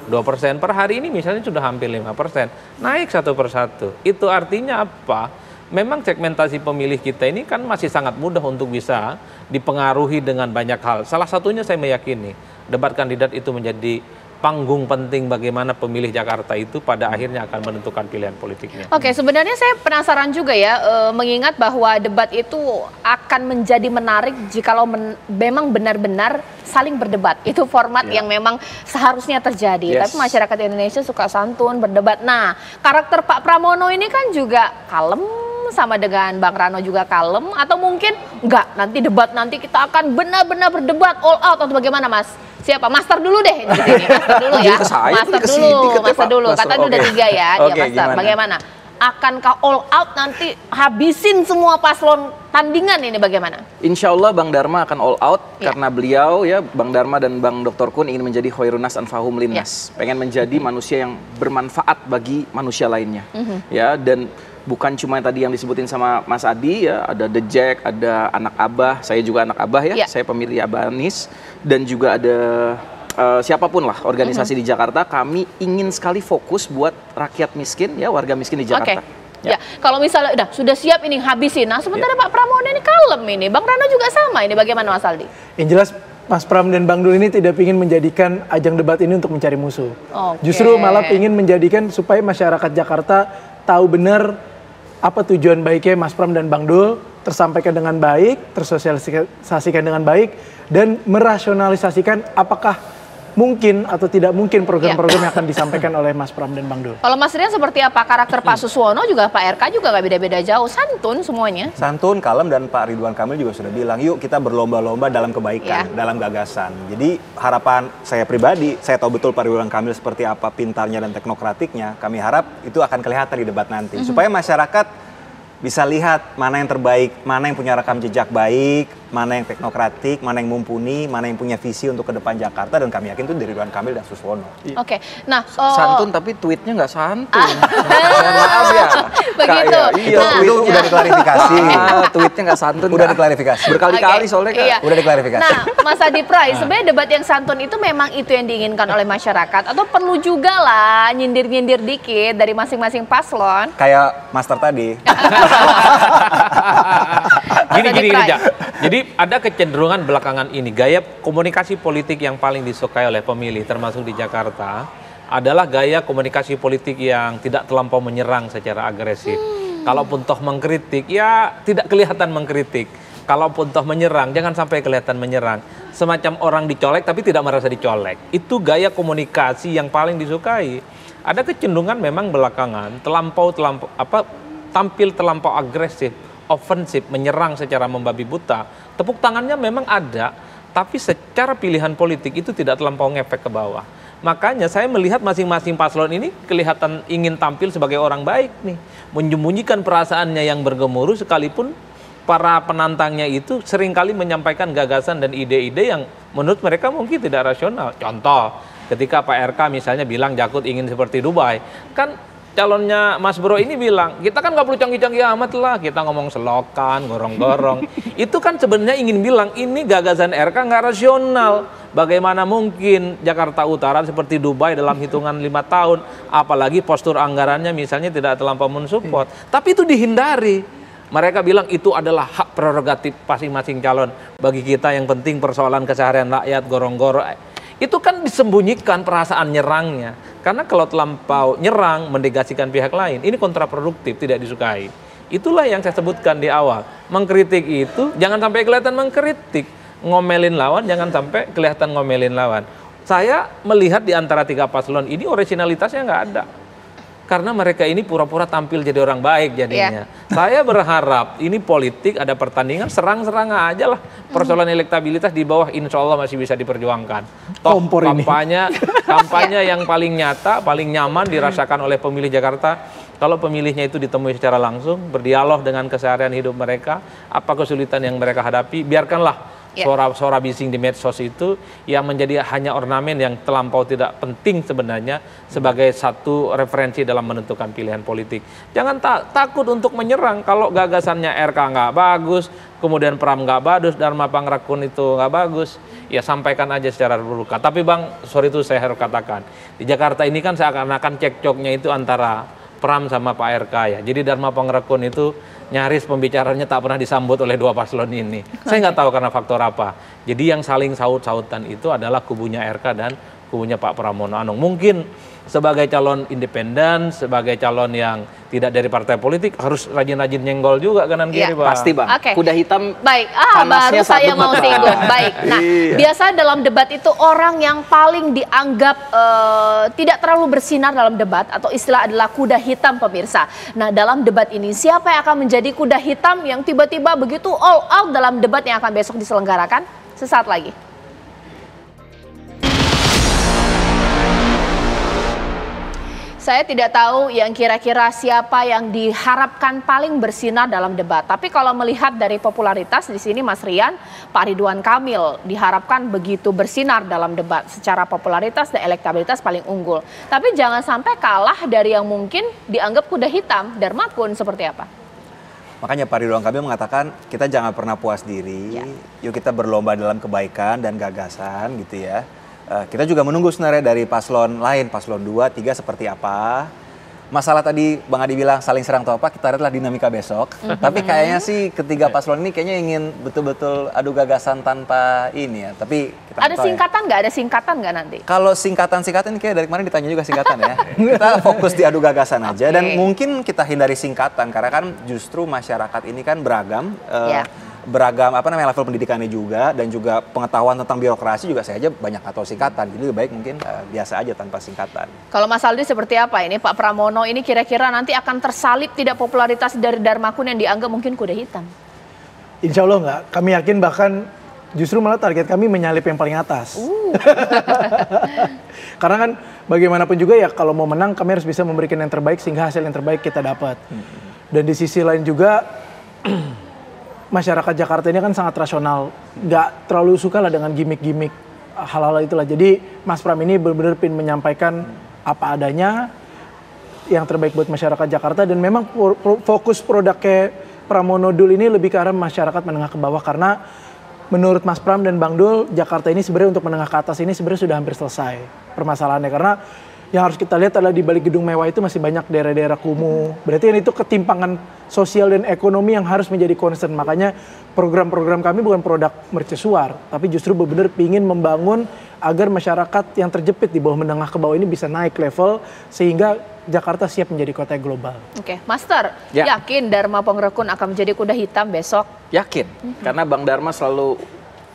2%, per hari ini misalnya sudah hampir 5%, naik 1%. Itu artinya apa? Memang segmentasi pemilih kita ini kan masih sangat mudah untuk bisa dipengaruhi dengan banyak hal. Salah satunya saya meyakini debat kandidat itu menjadi panggung penting bagaimana pemilih Jakarta itu pada akhirnya akan menentukan pilihan politiknya. Oke, sebenarnya saya penasaran juga ya, mengingat bahwa debat itu akan menjadi menarik jikalau memang benar-benar saling berdebat. Itu format yang memang seharusnya terjadi. Tapi masyarakat Indonesia suka santun, berdebat. Nah, karakter Pak Pramono ini kan juga kalem, sama dengan Bang Rano juga kalem, atau mungkin enggak, nanti debat nanti kita akan benar-benar berdebat all out atau bagaimana Mas? Siapa? Master dulu deh di sini. Master dulu ya. Master dulu. Kata udah 3 ya, dia Master. Bagaimana? Akankah all out nanti habisin semua paslon tandingan ini bagaimana? Insya Allah Bang Dharma akan all out karena beliau ya, Bang Dharma dan Bang Dr. Kun ingin menjadi Khairunas Anfahum Linnas. Pengen menjadi manusia yang bermanfaat bagi manusia lainnya. Ya, dan bukan cuma tadi yang disebutin sama Mas Adi ya, ada The Jack, ada anak Abah, saya juga anak Abah ya, saya pemilih Abah Anies, dan juga ada siapapun lah organisasi di Jakarta, kami ingin sekali fokus buat rakyat miskin ya, warga miskin di Jakarta. Ya, kalau misalnya sudah siap ini habisin, nah sementara Pak Pramono ini kalem ini, Bang Rano juga sama, ini bagaimana Mas Aldi? Yang jelas Mas Pram dan Bang Dul ini tidak ingin menjadikan ajang debat ini untuk mencari musuh. Justru malah ingin menjadikan supaya masyarakat Jakarta tahu benar apa tujuan baiknya Mas Pram dan Bang Dul, tersampaikan dengan baik, tersosialisasikan dengan baik, dan merasionalisasikan apakah mungkin atau tidak mungkin program-program yang akan disampaikan oleh Mas Pram dan Bang Dul. Kalau Mas Rian seperti apa? Karakter Pak Suswono juga Pak RK juga gak beda-beda jauh, santun semuanya. Santun, kalem, dan Pak Ridwan Kamil juga sudah bilang, yuk kita berlomba-lomba dalam kebaikan, dalam gagasan. Jadi harapan saya pribadi, saya tahu betul Pak Ridwan Kamil seperti apa pintarnya dan teknokratiknya. Kami harap itu akan kelihatan di debat nanti. Supaya masyarakat bisa lihat mana yang terbaik, mana yang punya rekam jejak baik, mana yang teknokratik, mana yang mumpuni, mana yang punya visi untuk ke depan Jakarta, dan kami yakin itu dari Ridwan Kamil dan Suswono. Oke, nah santun tapi tweetnya nggak santun. Maaf ya. Begitu. Itu udah diklarifikasi. Tweetnya nggak santun. Udah diklarifikasi. Berkali-kali soalnya kan. Udah diklarifikasi. Nah, Mas Adi Pray, sebenarnya debat yang santun itu memang itu yang diinginkan oleh masyarakat, atau perlu juga lah nyindir-nyindir dikit dari masing-masing paslon? Kayak Master tadi. Gini aja. Jadi ada kecenderungan belakangan ini, gaya komunikasi politik yang paling disukai oleh pemilih termasuk di Jakarta adalah gaya komunikasi politik yang tidak terlampau menyerang secara agresif. Kalaupun toh mengkritik, ya tidak kelihatan mengkritik. Kalaupun toh menyerang, jangan sampai kelihatan menyerang. Semacam orang dicolek tapi tidak merasa dicolek. Itu gaya komunikasi yang paling disukai. Ada kecenderungan memang belakangan tampil terlampau agresif, ofensif, menyerang secara membabi buta. Tepuk tangannya memang ada, tapi secara pilihan politik itu tidak terlampau ngefek ke bawah. Makanya saya melihat masing-masing paslon ini kelihatan ingin tampil sebagai orang baik nih, menyembunyikan perasaannya yang bergemuruh, sekalipun para penantangnya itu seringkali menyampaikan gagasan dan ide-ide yang menurut mereka mungkin tidak rasional. Contoh, ketika Pak RK misalnya bilang Jakut ingin seperti Dubai, kan calonnya Mas Bro ini bilang, kita kan nggak perlu canggih-canggih amat lah, kita ngomong selokan, gorong-gorong. Itu kan sebenarnya ingin bilang, ini gagasan RK nggak rasional. Bagaimana mungkin Jakarta Utara seperti Dubai dalam hitungan 5 tahun, apalagi postur anggarannya misalnya tidak terlampau mensupport. Tapi itu dihindari. Mereka bilang itu adalah hak prerogatif masing-masing calon. Bagi kita yang penting persoalan keseharian rakyat, gorong-gorong. Itu kan disembunyikan perasaan nyerangnya. Karena kalau terlampau nyerang, mendegasikan pihak lain, ini kontraproduktif, tidak disukai. Itulah yang saya sebutkan di awal. Mengkritik itu, jangan sampai kelihatan mengkritik. Ngomelin lawan, jangan sampai kelihatan ngomelin lawan. Saya melihat di antara 3 paslon ini originalitasnya nggak ada. Karena mereka ini pura-pura tampil jadi orang baik jadinya. Saya berharap ini politik, ada pertandingan, serang-serang aja lah. Persoalan elektabilitas di bawah insya Allah masih bisa diperjuangkan. Toh kampanye yang paling nyata, paling nyaman dirasakan oleh pemilih Jakarta. Kalau pemilihnya itu ditemui secara langsung, berdialog dengan keseharian hidup mereka, apa kesulitan yang mereka hadapi, biarkanlah suara-suara bising di medsos itu yang menjadi hanya ornamen yang terlampau tidak penting sebenarnya sebagai satu referensi dalam menentukan pilihan politik. Jangan takut untuk menyerang kalau gagasannya RK nggak bagus, kemudian Pram nggak bagus, Dharma Pangrakun itu nggak bagus, ya sampaikan aja secara terbuka. Tapi Bang, sorry itu saya harus katakan, di Jakarta ini kan seakan-akan cekcoknya itu antara Pram sama Pak RK ya. Jadi Dharma Pangrakun itu nyaris pembicaranya tak pernah disambut oleh 2 paslon ini. Saya nggak tahu karena faktor apa. Jadi yang saling saut-sautan itu adalah kubunya RK dan kubunya Pak Pramono Anung. Mungkin sebagai calon independen, sebagai calon yang tidak dari partai politik, harus rajin-rajin nyenggol juga kanan kiri, Bang. Pasti, Bang. Kuda hitam. Baik, baru saya mau singgung. Baik. Nah, biasa dalam debat itu orang yang paling dianggap tidak terlalu bersinar dalam debat atau istilah adalah kuda hitam, pemirsa. Nah, dalam debat ini siapa yang akan menjadi kuda hitam yang tiba-tiba begitu all out dalam debat yang akan besok diselenggarakan? Sesaat lagi. Saya tidak tahu yang kira-kira siapa yang diharapkan paling bersinar dalam debat. Tapi kalau melihat dari popularitas di sini Mas Rian, Pak Ridwan Kamil diharapkan begitu bersinar dalam debat. Secara popularitas dan elektabilitas paling unggul. Tapi jangan sampai kalah dari yang mungkin dianggap kuda hitam, Dharma Kun seperti apa? Makanya Pak Ridwan Kamil mengatakan kita jangan pernah puas diri. Yuk kita berlomba dalam kebaikan dan gagasan gitu ya. Kita juga menunggu sebenarnya dari paslon lain, paslon 2, 3 seperti apa. Masalah tadi Bang Adi bilang saling serang atau apa, kita lihatlah dinamika besok. Tapi kayaknya sih ketiga paslon ini kayaknya ingin betul-betul adu gagasan tanpa ini ya. Tapi kita ada singkatan nggak? Ada singkatan nggak nanti? Kalau singkatan kayak dari kemarin ditanya juga singkatan ya. Kita fokus di adu gagasan aja. Dan mungkin kita hindari singkatan karena kan justru masyarakat ini kan beragam. Beragam level pendidikannya juga dan juga pengetahuan tentang birokrasi juga saya aja banyak atau singkatan. Jadi lebih baik mungkin biasa aja tanpa singkatan. Kalau Mas Aldi seperti apa ini Pak Pramono ini kira-kira nanti akan tersalip tidak popularitas dari Dharma Kun yang dianggap mungkin kuda hitam? Insya Allah enggak. Kami yakin bahkan justru malah target kami menyalip yang paling atas. Karena kan bagaimanapun juga ya kalau mau menang kami harus bisa memberikan yang terbaik sehingga hasil yang terbaik kita dapat. Dan di sisi lain juga masyarakat Jakarta ini kan sangat rasional, nggak terlalu suka lah dengan gimmick-gimmick hal-hal itulah. Jadi Mas Pram ini benar-benar ingin menyampaikan apa adanya yang terbaik buat masyarakat Jakarta dan memang fokus produknya Pramono Dul ini lebih ke arah masyarakat menengah ke bawah karena menurut Mas Pram dan Bang Dul Jakarta ini sebenarnya untuk menengah ke atas ini sebenarnya sudah hampir selesai permasalahannya karena yang harus kita lihat adalah di balik gedung mewah itu masih banyak daerah-daerah kumuh. Berarti kan itu ketimpangan sosial dan ekonomi yang harus menjadi concern. Makanya program-program kami bukan produk mercusuar, tapi justru benar-benar ingin membangun agar masyarakat yang terjepit di bawah menengah ke bawah ini bisa naik level sehingga Jakarta siap menjadi kota global. Oke, Master, yakin Dharma Pangrakun akan menjadi kuda hitam besok? Yakin, karena Bang Dharma selalu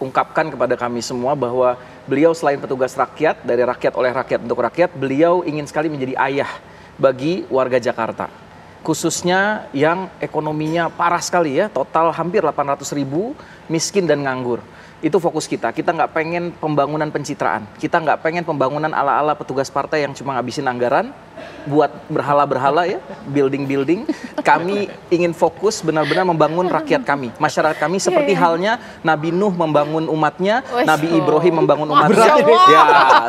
ungkapkan kepada kami semua bahwa beliau selain petugas rakyat, dari rakyat oleh rakyat untuk rakyat, beliau ingin sekali menjadi ayah bagi warga Jakarta. Khususnya yang ekonominya parah sekali ya, total hampir 800.000 miskin dan nganggur. Itu fokus kita. Kita nggak pengen pembangunan pencitraan. Kita nggak pengen pembangunan ala-ala petugas partai yang cuma ngabisin anggaran buat berhala-berhala ya, building-building. Kami ingin fokus benar-benar membangun rakyat kami, masyarakat kami, seperti halnya Nabi Nuh membangun umatnya, Nabi Ibrahim membangun umatnya. Ya,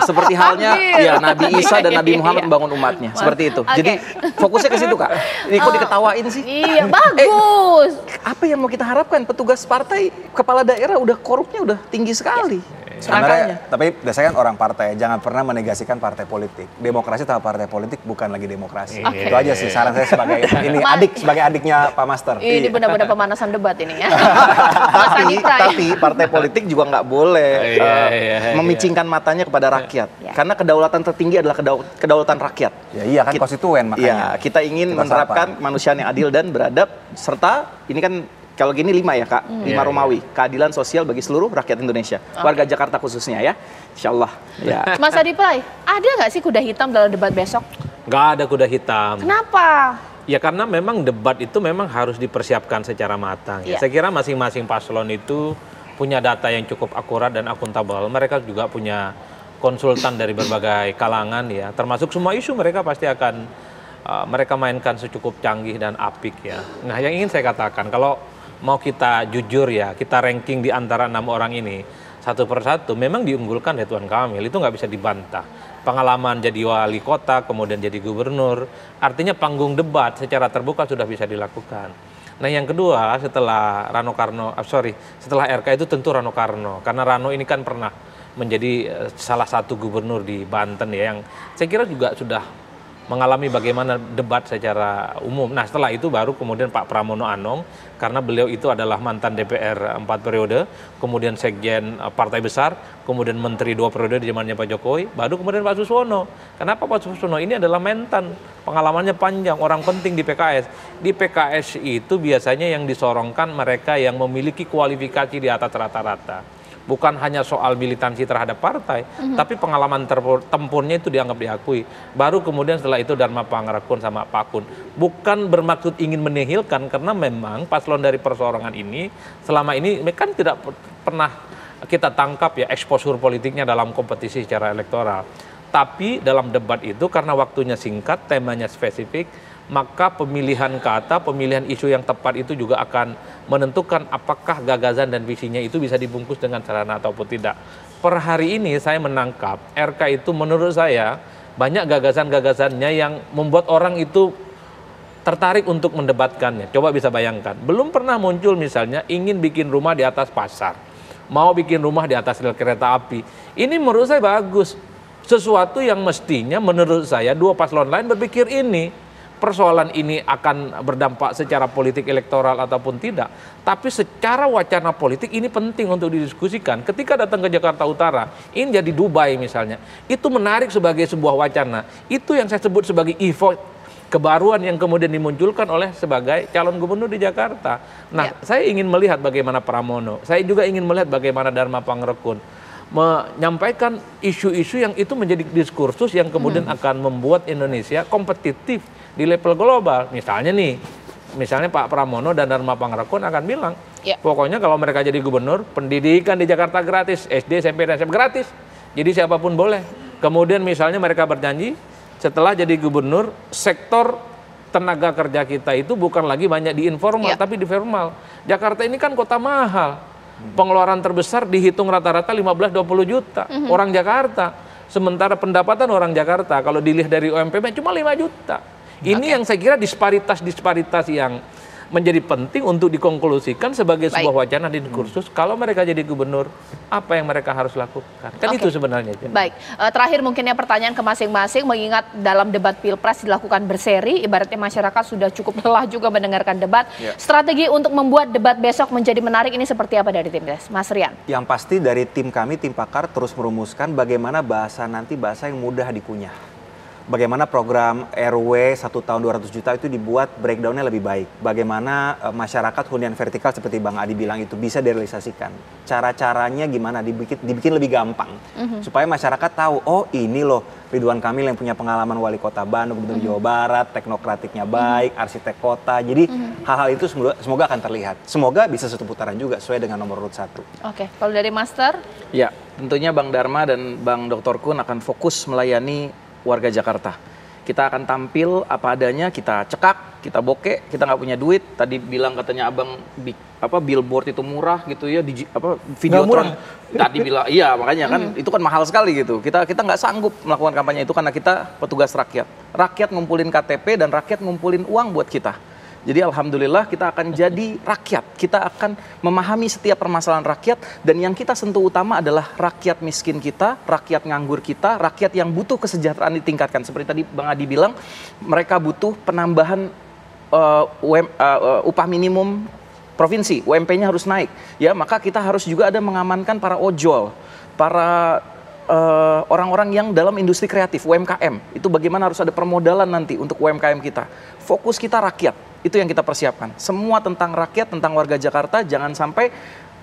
seperti halnya ya Nabi Isa dan Nabi Muhammad membangun umatnya. Seperti itu. Jadi fokusnya ke situ, Kak. Ini kok diketawain sih? Iya, bagus. Apa yang mau kita harapkan? Petugas partai, kepala daerah udah korupnya udah tinggi sekali. Sebenarnya, tapi biasanya kan orang partai jangan pernah menegasikan partai politik. Demokrasi tanpa partai politik bukan lagi demokrasi. Itu aja sih saran saya sebagai sebagai adiknya Pak Master. Ini benar-benar pemanasan debat ini ya. Tapi partai politik juga nggak boleh memicingkan matanya kepada rakyat. Karena kedaulatan tertinggi adalah kedaulatan rakyat. Ya iya kan konstituen makanya. Ya, kita ingin menerapkan kemanusiaan yang adil dan beradab, serta ini kan kalau gini 5 ya Kak, 5 Romawi, keadilan sosial bagi seluruh rakyat Indonesia, warga Jakarta khususnya ya, insya Allah. Ya. Mas Adi Pray, ada nggak sih kuda hitam dalam debat besok? Nggak ada kuda hitam. Kenapa? Ya karena memang debat itu memang harus dipersiapkan secara matang. Ya. Saya kira masing-masing paslon itu punya data yang cukup akurat dan akuntabel. Mereka juga punya konsultan dari berbagai kalangan ya, termasuk semua isu mereka pasti akan mereka mainkan secukup canggih dan apik ya. Nah yang ingin saya katakan, kalau mau kita jujur ya, kita ranking di antara 6 orang ini satu persatu, memang diunggulkan Ridwan Kamil, itu nggak bisa dibantah. Pengalaman jadi wali kota, kemudian jadi gubernur, artinya panggung debat secara terbuka sudah bisa dilakukan. Nah yang kedua, setelah setelah RK itu tentu Rano Karno, karena Rano ini kan pernah menjadi salah satu gubernur di Banten ya, yang saya kira juga sudah mengalami bagaimana debat secara umum. Nah setelah itu baru kemudian Pak Pramono Anung, karena beliau itu adalah mantan DPR 4 periode, kemudian sekjen partai besar, kemudian menteri 2 periode di zamannya Pak Jokowi, baru kemudian Pak Suswono. Kenapa Pak Suswono? Ini adalah mentan, pengalamannya panjang, orang penting di PKS. Di PKS itu biasanya yang disorongkan mereka yang memiliki kualifikasi di atas rata-rata. Bukan hanya soal militansi terhadap partai, tapi pengalaman tempurnya itu dianggap diakui. Baru kemudian setelah itu Dharma Pangrakun sama Pak Kun. Bukan bermaksud ingin menihilkan, karena memang paslon dari perseorangan ini selama ini kan tidak pernah kita tangkap ya eksposur politiknya dalam kompetisi secara elektoral. Tapi dalam debat itu karena waktunya singkat, temanya spesifik, maka pemilihan kata, pemilihan isu yang tepat itu juga akan menentukan apakah gagasan dan visinya itu bisa dibungkus dengan sarana ataupun tidak. Per hari ini saya menangkap RK itu menurut saya banyak gagasan-gagasannya yang membuat orang itu tertarik untuk mendebatkannya. Coba bisa bayangkan, belum pernah muncul misalnya ingin bikin rumah di atas pasar, mau bikin rumah di atas rel kereta api. Ini menurut saya bagus. Sesuatu yang mestinya menurut saya dua paslon lain berpikir ini. Persoalan ini akan berdampak secara politik elektoral ataupun tidak. Tapi secara wacana politik ini penting untuk didiskusikan. Ketika datang ke Jakarta Utara, ini jadi Dubai misalnya. Itu menarik sebagai sebuah wacana. Itu yang saya sebut sebagai effort kebaruan yang kemudian dimunculkan oleh sebagai calon gubernur di Jakarta. Nah, saya ingin melihat bagaimana Pramono. Saya juga ingin melihat bagaimana Dharma Pangrakun menyampaikan isu-isu yang itu menjadi diskursus yang kemudian akan membuat Indonesia kompetitif di level global. Misalnya Pak Pramono dan Dharma Pangrakun akan bilang, pokoknya kalau mereka jadi gubernur, pendidikan di Jakarta gratis, SD, SMP, dan SMP gratis. Jadi siapapun boleh. Kemudian misalnya mereka berjanji, setelah jadi gubernur, sektor tenaga kerja kita itu bukan lagi banyak di informal, tapi di formal. Jakarta ini kan kota mahal. Pengeluaran terbesar dihitung rata-rata 15-20 juta orang Jakarta. Sementara pendapatan orang Jakarta kalau dilihat dari UMP cuma 5 juta. Ini yang saya kira disparitas yang menjadi penting untuk dikonklusikan sebagai sebuah wacana di diskursus. Kalau mereka jadi gubernur, apa yang mereka harus lakukan? Kan itu sebenarnya. Baik, terakhir mungkinnya pertanyaan ke masing-masing, mengingat dalam debat Pilpres dilakukan berseri, ibaratnya masyarakat sudah cukup lelah juga mendengarkan debat. Strategi untuk membuat debat besok menjadi menarik ini seperti apa dari tim Des? Mas Rian? Yang pasti dari tim kami, tim pakar terus merumuskan bagaimana bahasa yang mudah dikunyah. bagaimana program RW 1 tahun 200 juta itu dibuat breakdown-nya lebih baik. Bagaimana masyarakat hunian vertikal seperti Bang Adi bilang itu bisa direalisasikan. Cara-caranya gimana dibikin lebih gampang. Supaya masyarakat tahu, oh ini loh Ridwan Kamil yang punya pengalaman wali kota Bandung, Gubernur Jawa Barat, teknokratiknya baik, arsitek kota. Jadi hal-hal itu semoga akan terlihat. Semoga bisa satu putaran juga sesuai dengan nomor urut 1. Oke, kalau dari Master? Ya, tentunya Bang Dharma dan Bang Dr. Kun akan fokus melayani warga Jakarta. Kita akan tampil apa adanya, kita cekak, kita bokek, kita nggak punya duit. Tadi bilang katanya abang billboard itu murah gitu ya, Videotron. Tadi bilang iya, makanya kan itu kan mahal sekali gitu. Kita nggak sanggup melakukan kampanye itu karena kita petugas rakyat. Rakyat ngumpulin KTP dan rakyat ngumpulin uang buat kita. Jadi alhamdulillah kita akan jadi rakyat, kita akan memahami setiap permasalahan rakyat, dan yang kita sentuh utama adalah rakyat miskin kita, rakyat nganggur kita, rakyat yang butuh kesejahteraan ditingkatkan. Seperti tadi Bang Adi bilang, mereka butuh penambahan upah minimum provinsi, UMP-nya harus naik. Ya, maka kita harus juga ada mengamankan para ojol, para orang-orang yang dalam industri kreatif, UMKM. Itu bagaimana harus ada permodalan nanti untuk UMKM kita. Fokus kita rakyat. Itu yang kita persiapkan. Semua tentang rakyat, tentang warga Jakarta, jangan sampai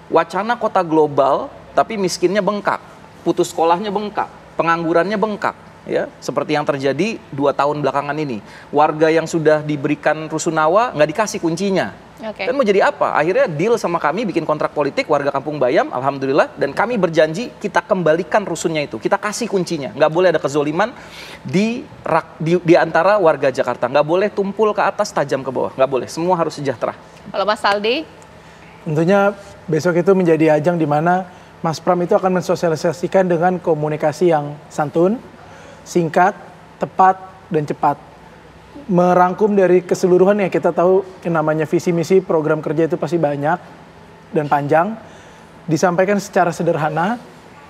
wacana kota global, tapi miskinnya bengkak, putus sekolahnya bengkak, penganggurannya bengkak. Ya, seperti yang terjadi 2 tahun belakangan ini. Warga yang sudah diberikan rusunawa, nggak dikasih kuncinya. Dan mau jadi apa? Akhirnya deal sama kami, bikin kontrak politik, warga Kampung Bayam, alhamdulillah. Dan kami berjanji, kita kembalikan rusunnya itu. Kita kasih kuncinya. Nggak boleh ada kezoliman di antara warga Jakarta. Nggak boleh tumpul ke atas, tajam ke bawah. Nggak boleh. Semua harus sejahtera. Kalau Mas Saldi? Tentunya besok itu menjadi ajang di mana Mas Pram itu akan mensosialisasikan dengan komunikasi yang santun, singkat, tepat, dan cepat. Merangkum dari keseluruhan yang kita tahu yang namanya visi misi program kerja itu pasti banyak dan panjang, disampaikan secara sederhana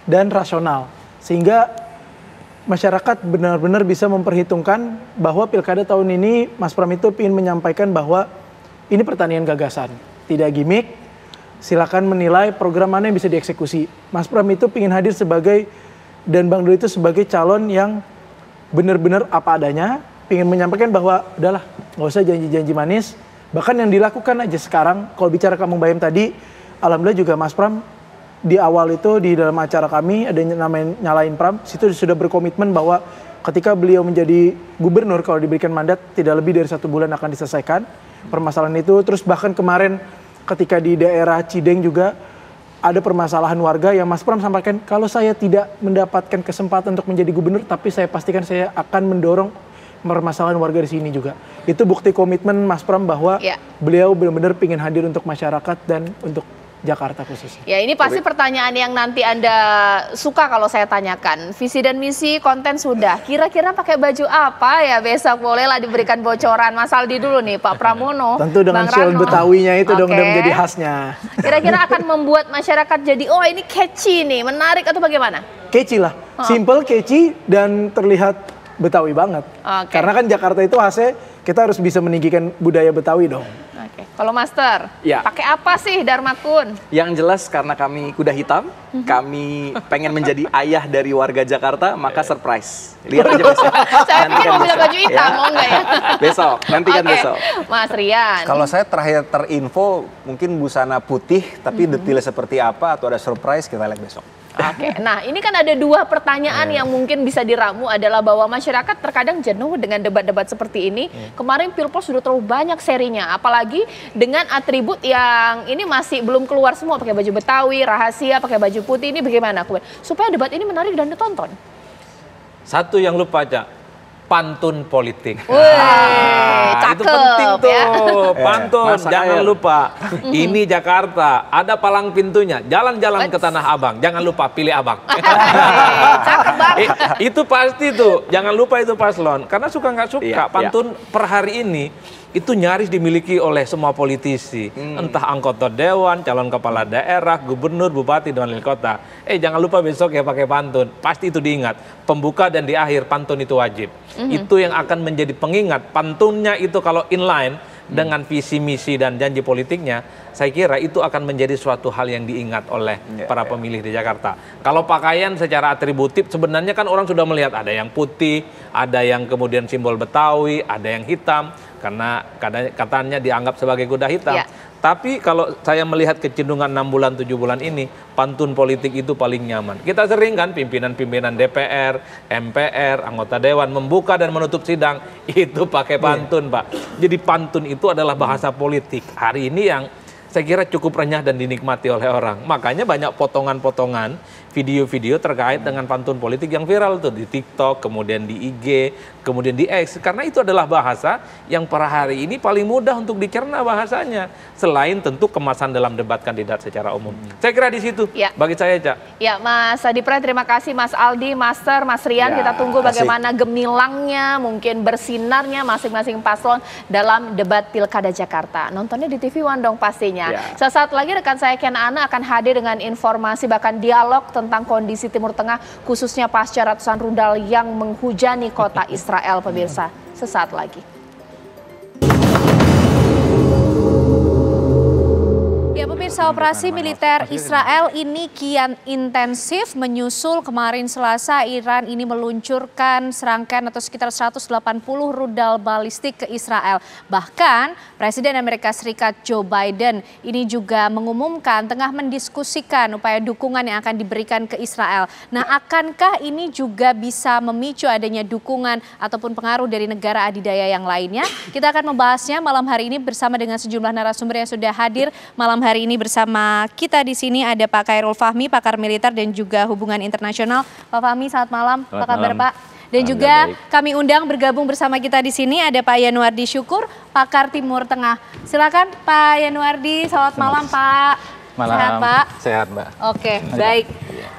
dan rasional, sehingga masyarakat benar-benar bisa memperhitungkan bahwa pilkada tahun ini Mas Pram itu ingin menyampaikan bahwa ini pertanian gagasan, tidak gimmick. Silakan menilai program mana yang bisa dieksekusi. Mas Pram itu ingin hadir sebagai, dan Bang Dul itu sebagai calon yang benar-benar apa adanya, ingin menyampaikan bahwa udahlah, nggak usah janji-janji manis. Bahkan yang dilakukan aja sekarang, kalau bicara Kampung Bayam tadi, alhamdulillah juga Mas Pram di awal itu di dalam acara kami ada namanya Nyalain Pram, situ sudah berkomitmen bahwa ketika beliau menjadi gubernur, kalau diberikan mandat tidak lebih dari 1 bulan akan diselesaikan permasalahan itu. Terus bahkan kemarin ketika di daerah Cideng juga ada permasalahan warga yang Mas Pram sampaikan, kalau saya tidak mendapatkan kesempatan untuk menjadi gubernur, tapi saya pastikan saya akan mendorong permasalahan warga di sini juga. Itu bukti komitmen Mas Pram bahwa beliau benar-benar ingin hadir untuk masyarakat dan untuk Jakarta khususnya. Ya, ini pasti pertanyaan yang nanti Anda suka kalau saya tanyakan. Visi dan misi, konten sudah. Kira-kira pakai baju apa ya besok? Bolehlah diberikan bocoran. Mas Aldi dulu nih, Pak Pramono. Tentu dengan shawl Betawinya itu dong udah menjadi khasnya. Kira-kira akan membuat masyarakat jadi, oh ini catchy nih, menarik atau bagaimana? Catchy lah. Simple, catchy, dan terlihat Betawi banget. Karena kan Jakarta itu khasnya, kita harus bisa meninggikan budaya Betawi dong. Kalau Master, pakai apa sih Dharma Kun? Yang jelas karena kami kuda hitam, kami pengen menjadi ayah dari warga Jakarta, maka surprise. Lihat aja besok. Saya pikir mau bilang baju hitam, mau nggak ya? Besok, nantikan besok. Mas Rian. Kalau saya terakhir terinfo, mungkin busana putih, tapi detailnya seperti apa atau ada surprise, kita lihat besok. Nah ini kan ada 2 pertanyaan yang mungkin bisa diramu, adalah bahwa masyarakat terkadang jenuh dengan debat-debat seperti ini. Kemarin Pilpres sudah terlalu banyak serinya, apalagi dengan atribut yang ini masih belum keluar semua, pakai baju Betawi, rahasia, pakai baju putih, ini bagaimana? Supaya debat ini menarik dan ditonton. Satu yang lupa aja, pantun politik. Cakep, itu penting tuh, ya. Pantun, jangan lupa. Ini Jakarta, ada palang pintunya, jalan-jalan ke Tanah Abang, jangan lupa pilih Abang. Cakep banget. Itu pasti tuh, jangan lupa itu paslon. Karena suka nggak suka, pantun per hari ini itu nyaris dimiliki oleh semua politisi. Entah anggota dewan, calon kepala daerah, gubernur, bupati, dan wali kota. Jangan lupa besok ya pakai pantun. Pasti itu diingat. Pembuka dan di akhir pantun itu wajib. Itu yang akan menjadi pengingat. Pantunnya itu kalau inline, dengan visi misi dan janji politiknya, saya kira itu akan menjadi suatu hal yang diingat oleh para pemilih di Jakarta. Kalau pakaian secara atributif sebenarnya kan orang sudah melihat ada yang putih, ada yang kemudian simbol Betawi, ada yang hitam karena katanya dianggap sebagai kuda hitam. Tapi kalau saya melihat kecenderungan 6 bulan, 7 bulan ini, pantun politik itu paling nyaman. Kita sering kan pimpinan-pimpinan DPR, MPR, anggota Dewan membuka dan menutup sidang, itu pakai pantun, Pak. Jadi pantun itu adalah bahasa politik. Hari ini yang saya kira cukup renyah dan dinikmati oleh orang. Makanya banyak potongan-potongan video-video terkait dengan pantun politik yang viral tuh di TikTok, kemudian di IG, kemudian di X. Karena itu adalah bahasa yang per hari ini paling mudah untuk dicerna bahasanya. Selain tentu kemasan dalam debat kandidat secara umum. Saya kira di situ bagi saya, Cak. Ya, Mas Adipra, terima kasih. Mas Aldi, Master, Mas Rian, kita tunggu bagaimana gemilangnya, mungkin bersinarnya masing-masing paslon dalam debat Pilkada Jakarta. Nontonnya di TV One dong pastinya. Sesaat lagi rekan saya Ken Ana akan hadir dengan informasi bahkan dialog tentang kondisi Timur Tengah khususnya pasca ratusan rudal yang menghujani kota Israel, pemirsa. Sesaat lagi. Ya pemirsa, operasi militer Israel ini kian intensif menyusul kemarin Selasa Iran ini meluncurkan serangkaian atau sekitar 180 rudal balistik ke Israel. Bahkan Presiden Amerika Serikat Joe Biden ini juga mengumumkan tengah mendiskusikan upaya dukungan yang akan diberikan ke Israel. Nah, akankah ini juga bisa memicu adanya dukungan ataupun pengaruh dari negara adidaya yang lainnya? Kita akan membahasnya malam hari ini bersama dengan sejumlah narasumber yang sudah hadir malam hari ini bersama kita di sini. Ada Pak Khairul Fahmi, pakar militer dan juga hubungan internasional. Pak Fahmi, selamat malam. Apa kabar, Pak? Dan juga kami undang bergabung bersama kita di sini ada Pak Yanuardi Syukur, pakar Timur Tengah. Silakan Pak Yanuardi, selamat malam, Pak. Malam. Sehat, Pak? Sehat, Mbak. Oke, baik.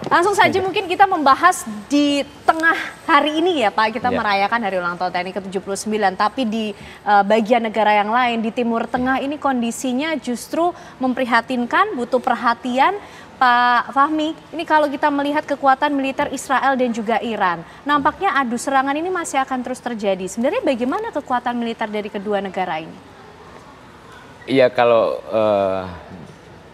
Langsung saja mungkin kita membahas di tengah hari ini ya Pak, kita merayakan Hari Ulang Tahun TNI ke-79. Tapi di bagian negara yang lain, di Timur Tengah ini kondisinya justru memprihatinkan, butuh perhatian. Pak Fahmi, ini kalau kita melihat kekuatan militer Israel dan juga Iran, nampaknya adu serangan ini masih akan terus terjadi. Sebenarnya bagaimana kekuatan militer dari kedua negara ini? Iya, kalau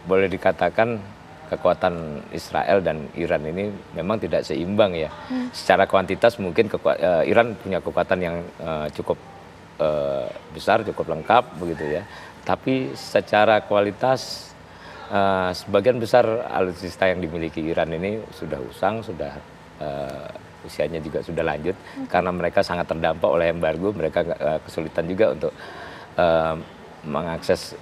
boleh dikatakan kekuatan Israel dan Iran ini memang tidak seimbang ya. Secara kuantitas mungkin Iran punya kekuatan yang cukup besar, cukup lengkap begitu ya. Tapi secara kualitas sebagian besar alutsista yang dimiliki Iran ini sudah usang, sudah usianya juga sudah lanjut karena mereka sangat terdampak oleh embargo. Mereka kesulitan juga untuk mengakses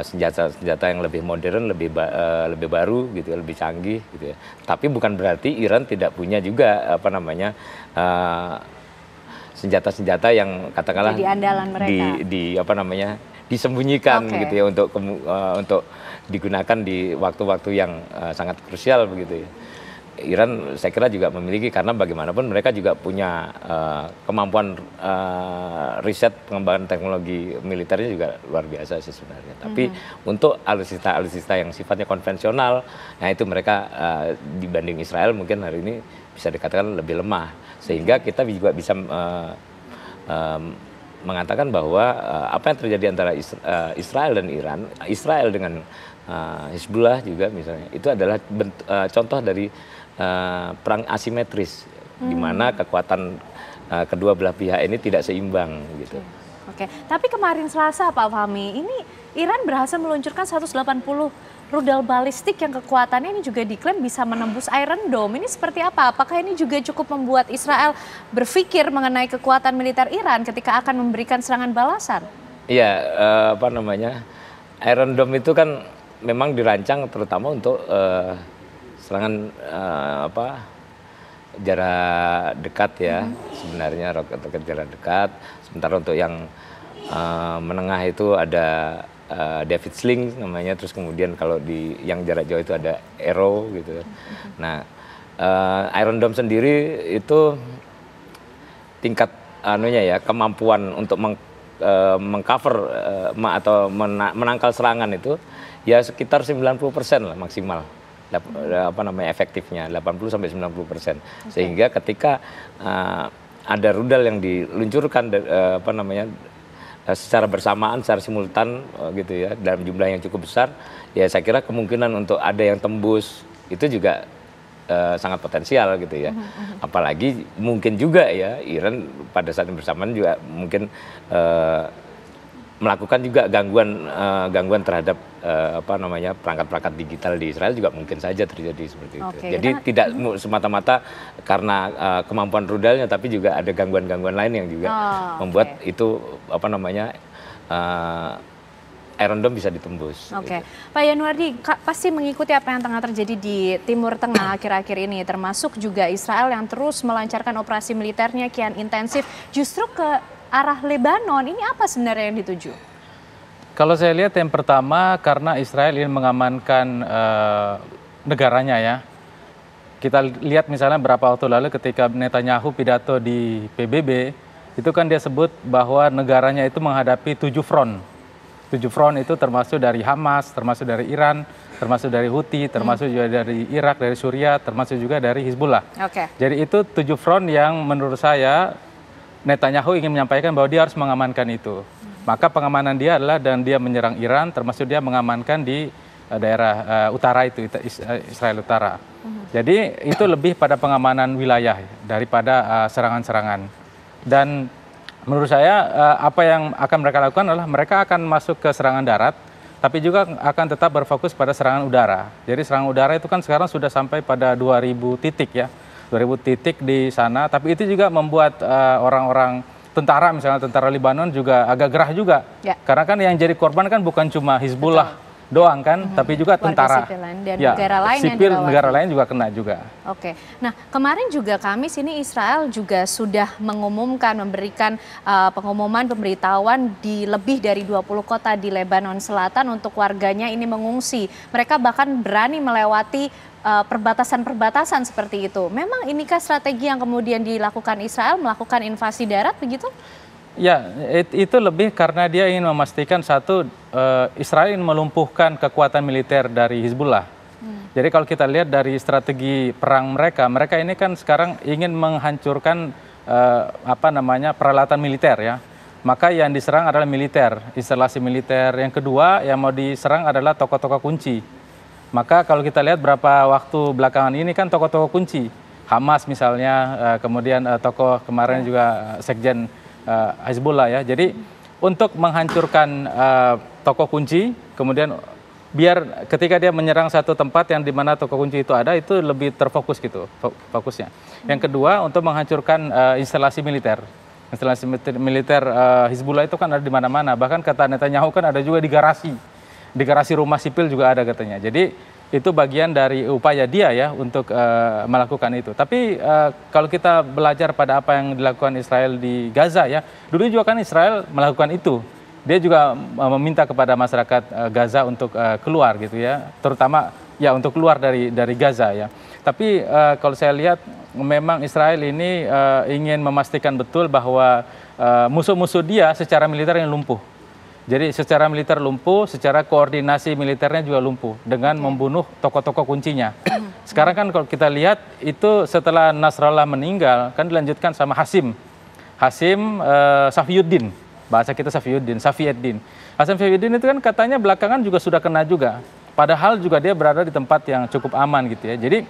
senjata-senjata yang lebih modern, lebih baru gitu ya, lebih canggih gitu ya. Tapi bukan berarti Iran tidak punya juga senjata-senjata yang katakanlah jadi andalan mereka. Disembunyikan gitu ya untuk digunakan di waktu-waktu yang sangat krusial begitu ya. Iran saya kira juga memiliki, karena bagaimanapun mereka juga punya kemampuan riset pengembangan teknologi militernya juga luar biasa sih sebenarnya. Tapi untuk alutsista yang sifatnya konvensional, nah itu mereka dibanding Israel mungkin hari ini bisa dikatakan lebih lemah. Sehingga kita juga bisa mengatakan bahwa apa yang terjadi antara Israel dan Iran, Israel dengan Hizbullah juga misalnya, itu adalah contoh dari perang asimetris, di mana kekuatan kedua belah pihak ini tidak seimbang gitu. Oke. Tapi kemarin Selasa Pak Fahmi, ini Iran berhasil meluncurkan 180 rudal balistik yang kekuatannya ini juga diklaim bisa menembus Iron Dome. Ini seperti apa? Apakah ini juga cukup membuat Israel berpikir mengenai kekuatan militer Iran ketika akan memberikan serangan balasan? Iya, Iron Dome itu kan memang dirancang terutama untuk serangan jarak dekat ya, sebenarnya roket jarak dekat. Sementara untuk yang menengah itu ada David Sling namanya, terus kemudian kalau di yang jarak jauh itu ada Arrow gitu. Nah, Iron Dome sendiri itu tingkat kemampuan untuk mengcover atau menangkal serangan itu ya sekitar 90% lah maksimal. Efektifnya 80-90%. Sehingga ketika ada rudal yang diluncurkan secara bersamaan, secara simultan gitu ya, dalam jumlah yang cukup besar, ya saya kira kemungkinan untuk ada yang tembus itu juga sangat potensial gitu ya. Apalagi mungkin juga ya Iran pada saat yang bersamaan juga mungkin melakukan juga gangguan terhadap perangkat-perangkat digital di Israel juga mungkin saja terjadi seperti itu. Jadi tidak semata-mata karena kemampuan rudalnya, tapi juga ada gangguan-gangguan lain yang juga membuat itu Iron Dome bisa ditembus. Oke, Pak Yanuardi, pasti mengikuti apa yang tengah terjadi di Timur Tengah akhir-akhir ini, termasuk juga Israel yang terus melancarkan operasi militernya kian intensif justru ke arah Lebanon. Ini apa sebenarnya yang dituju? Kalau saya lihat yang pertama karena Israel ingin mengamankan negaranya ya. Kita lihat misalnya beberapa waktu lalu ketika Netanyahu pidato di PBB, itu kan dia sebut bahwa negaranya itu menghadapi 7 front. 7 front itu termasuk dari Hamas, termasuk dari Iran, termasuk dari Houthi, termasuk juga dari Irak, dari Suriah, termasuk juga dari Hizbullah. Jadi itu 7 front yang menurut saya Netanyahu ingin menyampaikan bahwa dia harus mengamankan itu. Maka pengamanan dia adalah dan dia menyerang Iran, termasuk dia mengamankan di daerah utara itu, Israel Utara. Jadi itu lebih pada pengamanan wilayah daripada serangan-serangan. Dan menurut saya apa yang akan mereka lakukan adalah mereka akan masuk ke serangan darat, tapi juga akan tetap berfokus pada serangan udara. Jadi serangan udara itu kan sekarang sudah sampai pada 2.000 titik ya, 2.000 titik di sana. Tapi itu juga membuat orang-orang tentara, misalnya tentara Lebanon juga agak gerah juga. Karena kan yang jadi korban kan bukan cuma Hizbullah doang kan, tapi juga tentara. Dan negara lain sipil yang negara lain juga kena juga. Oke, nah kemarin juga Kamis ini Israel juga sudah mengumumkan, memberikan pengumuman pemberitahuan di lebih dari 20 kota di Lebanon Selatan untuk warganya ini mengungsi. Mereka bahkan berani melewati perbatasan-perbatasan seperti itu. Memang inikah strategi yang kemudian dilakukan Israel, melakukan invasi darat begitu? Ya, itu lebih karena dia ingin memastikan satu, Israel ingin melumpuhkan kekuatan militer dari Hizbullah. Jadi kalau kita lihat dari strategi perang mereka ini kan sekarang ingin menghancurkan peralatan militer ya. Maka yang diserang adalah militer, instalasi militer. Yang kedua yang mau diserang adalah tokoh-tokoh kunci. Maka kalau kita lihat berapa waktu belakangan ini kan tokoh-tokoh kunci, Hamas misalnya, kemudian tokoh kemarin juga Sekjen Hizbullah ya. Jadi untuk menghancurkan tokoh kunci, kemudian biar ketika dia menyerang satu tempat yang dimana tokoh kunci itu ada, itu lebih terfokus gitu fokusnya. Yang kedua untuk menghancurkan instalasi militer. Instalasi militer Hizbullah itu kan ada di mana-mana. Bahkan kata Netanyahu kan ada juga di garasi rumah sipil juga ada katanya. Jadi itu bagian dari upaya dia ya untuk melakukan itu. Tapi kalau kita belajar pada apa yang dilakukan Israel di Gaza ya, dulu juga kan Israel melakukan itu. Dia juga meminta kepada masyarakat Gaza untuk keluar gitu ya, terutama ya untuk keluar dari Gaza ya. Tapi kalau saya lihat memang Israel ini ingin memastikan betul bahwa musuh-musuh dia secara militer yang lumpuh. Jadi secara militer lumpuh, secara koordinasi militernya juga lumpuh dengan membunuh tokoh-tokoh kuncinya. Sekarang kan kalau kita lihat itu setelah Nasrallah meninggal kan dilanjutkan sama Hasim Safiyuddin, bahasa kita Safiyuddin. Hasim Safiyuddin itu kan katanya belakangan juga sudah kena juga. Padahal juga dia berada di tempat yang cukup aman gitu ya. Jadi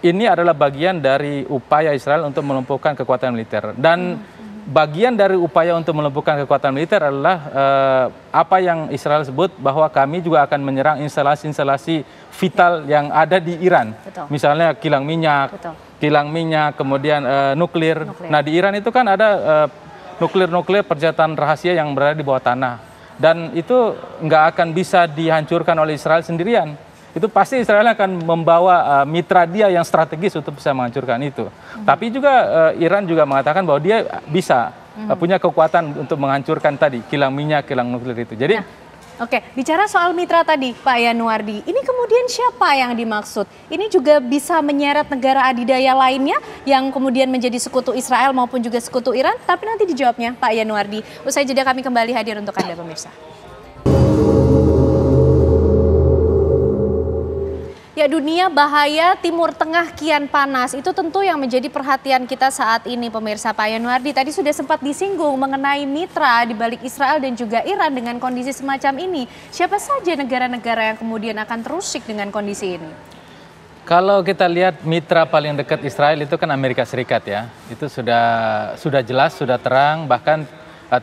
ini adalah bagian dari upaya Israel untuk melumpuhkan kekuatan militer. Dan bagian dari upaya untuk melumpuhkan kekuatan militer adalah apa yang Israel sebut bahwa kami juga akan menyerang instalasi-instalasi vital yang ada di Iran. Misalnya kilang minyak, kemudian nuklir. Nah di Iran itu kan ada nuklir persenjataan rahasia yang berada di bawah tanah. Dan itu nggak akan bisa dihancurkan oleh Israel sendirian. Itu pasti Israel akan membawa mitra dia yang strategis untuk bisa menghancurkan itu. Tapi juga Iran juga mengatakan bahwa dia bisa punya kekuatan untuk menghancurkan tadi kilang minyak, kilang nuklir itu. Jadi Oke, bicara soal mitra tadi Pak Yanuardi, ini kemudian siapa yang dimaksud? Ini juga bisa menyeret negara adidaya lainnya yang kemudian menjadi sekutu Israel maupun juga sekutu Iran? Tapi nanti dijawabnya Pak Yanuardi. Usai jeda kami kembali hadir untuk Anda pemirsa. Ya, dunia bahaya, Timur Tengah kian panas. Itu tentu yang menjadi perhatian kita saat ini, pemirsa. Pak Yanuardi tadi sudah sempat disinggung mengenai mitra di balik Israel dan juga Iran dengan kondisi semacam ini. Siapa saja negara-negara yang kemudian akan terusik dengan kondisi ini? Kalau kita lihat mitra paling dekat Israel itu kan Amerika Serikat ya. Itu sudah jelas, sudah terang, bahkan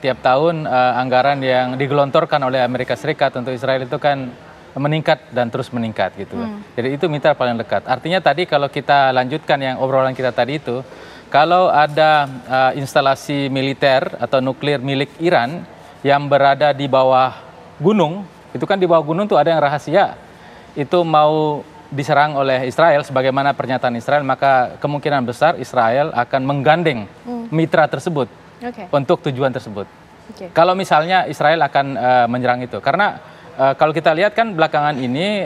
tiap tahun anggaran yang digelontorkan oleh Amerika Serikat untuk Israel itu kan meningkat dan terus meningkat gitu. Jadi itu mitra paling dekat. Artinya tadi kalau kita lanjutkan yang obrolan kita tadi itu, kalau ada instalasi militer atau nuklir milik Iran yang berada di bawah gunung, itu kan di bawah gunung tuh ada yang rahasia, itu mau diserang oleh Israel sebagaimana pernyataan Israel, maka kemungkinan besar Israel akan menggandeng mitra tersebut untuk tujuan tersebut. Kalau misalnya Israel akan menyerang itu, karena kalau kita lihat kan belakangan ini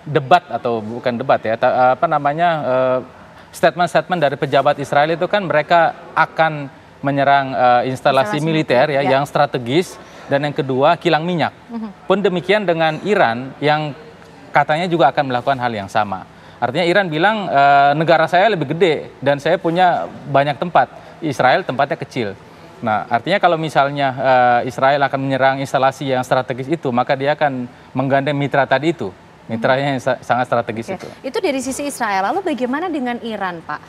debat atau bukan debat ya, statement-statement dari pejabat Israel itu kan mereka akan menyerang instalasi militer ya, yang strategis, dan yang kedua kilang minyak. Pun demikian dengan Iran yang katanya juga akan melakukan hal yang sama. Artinya Iran bilang negara saya lebih gede dan saya punya banyak tempat, Israel tempatnya kecil. Nah, artinya kalau misalnya Israel akan menyerang instalasi yang strategis itu, maka dia akan menggandeng mitra tadi itu, mitranya yang sangat strategis itu. Itu dari sisi Israel. Lalu bagaimana dengan Iran, Pak?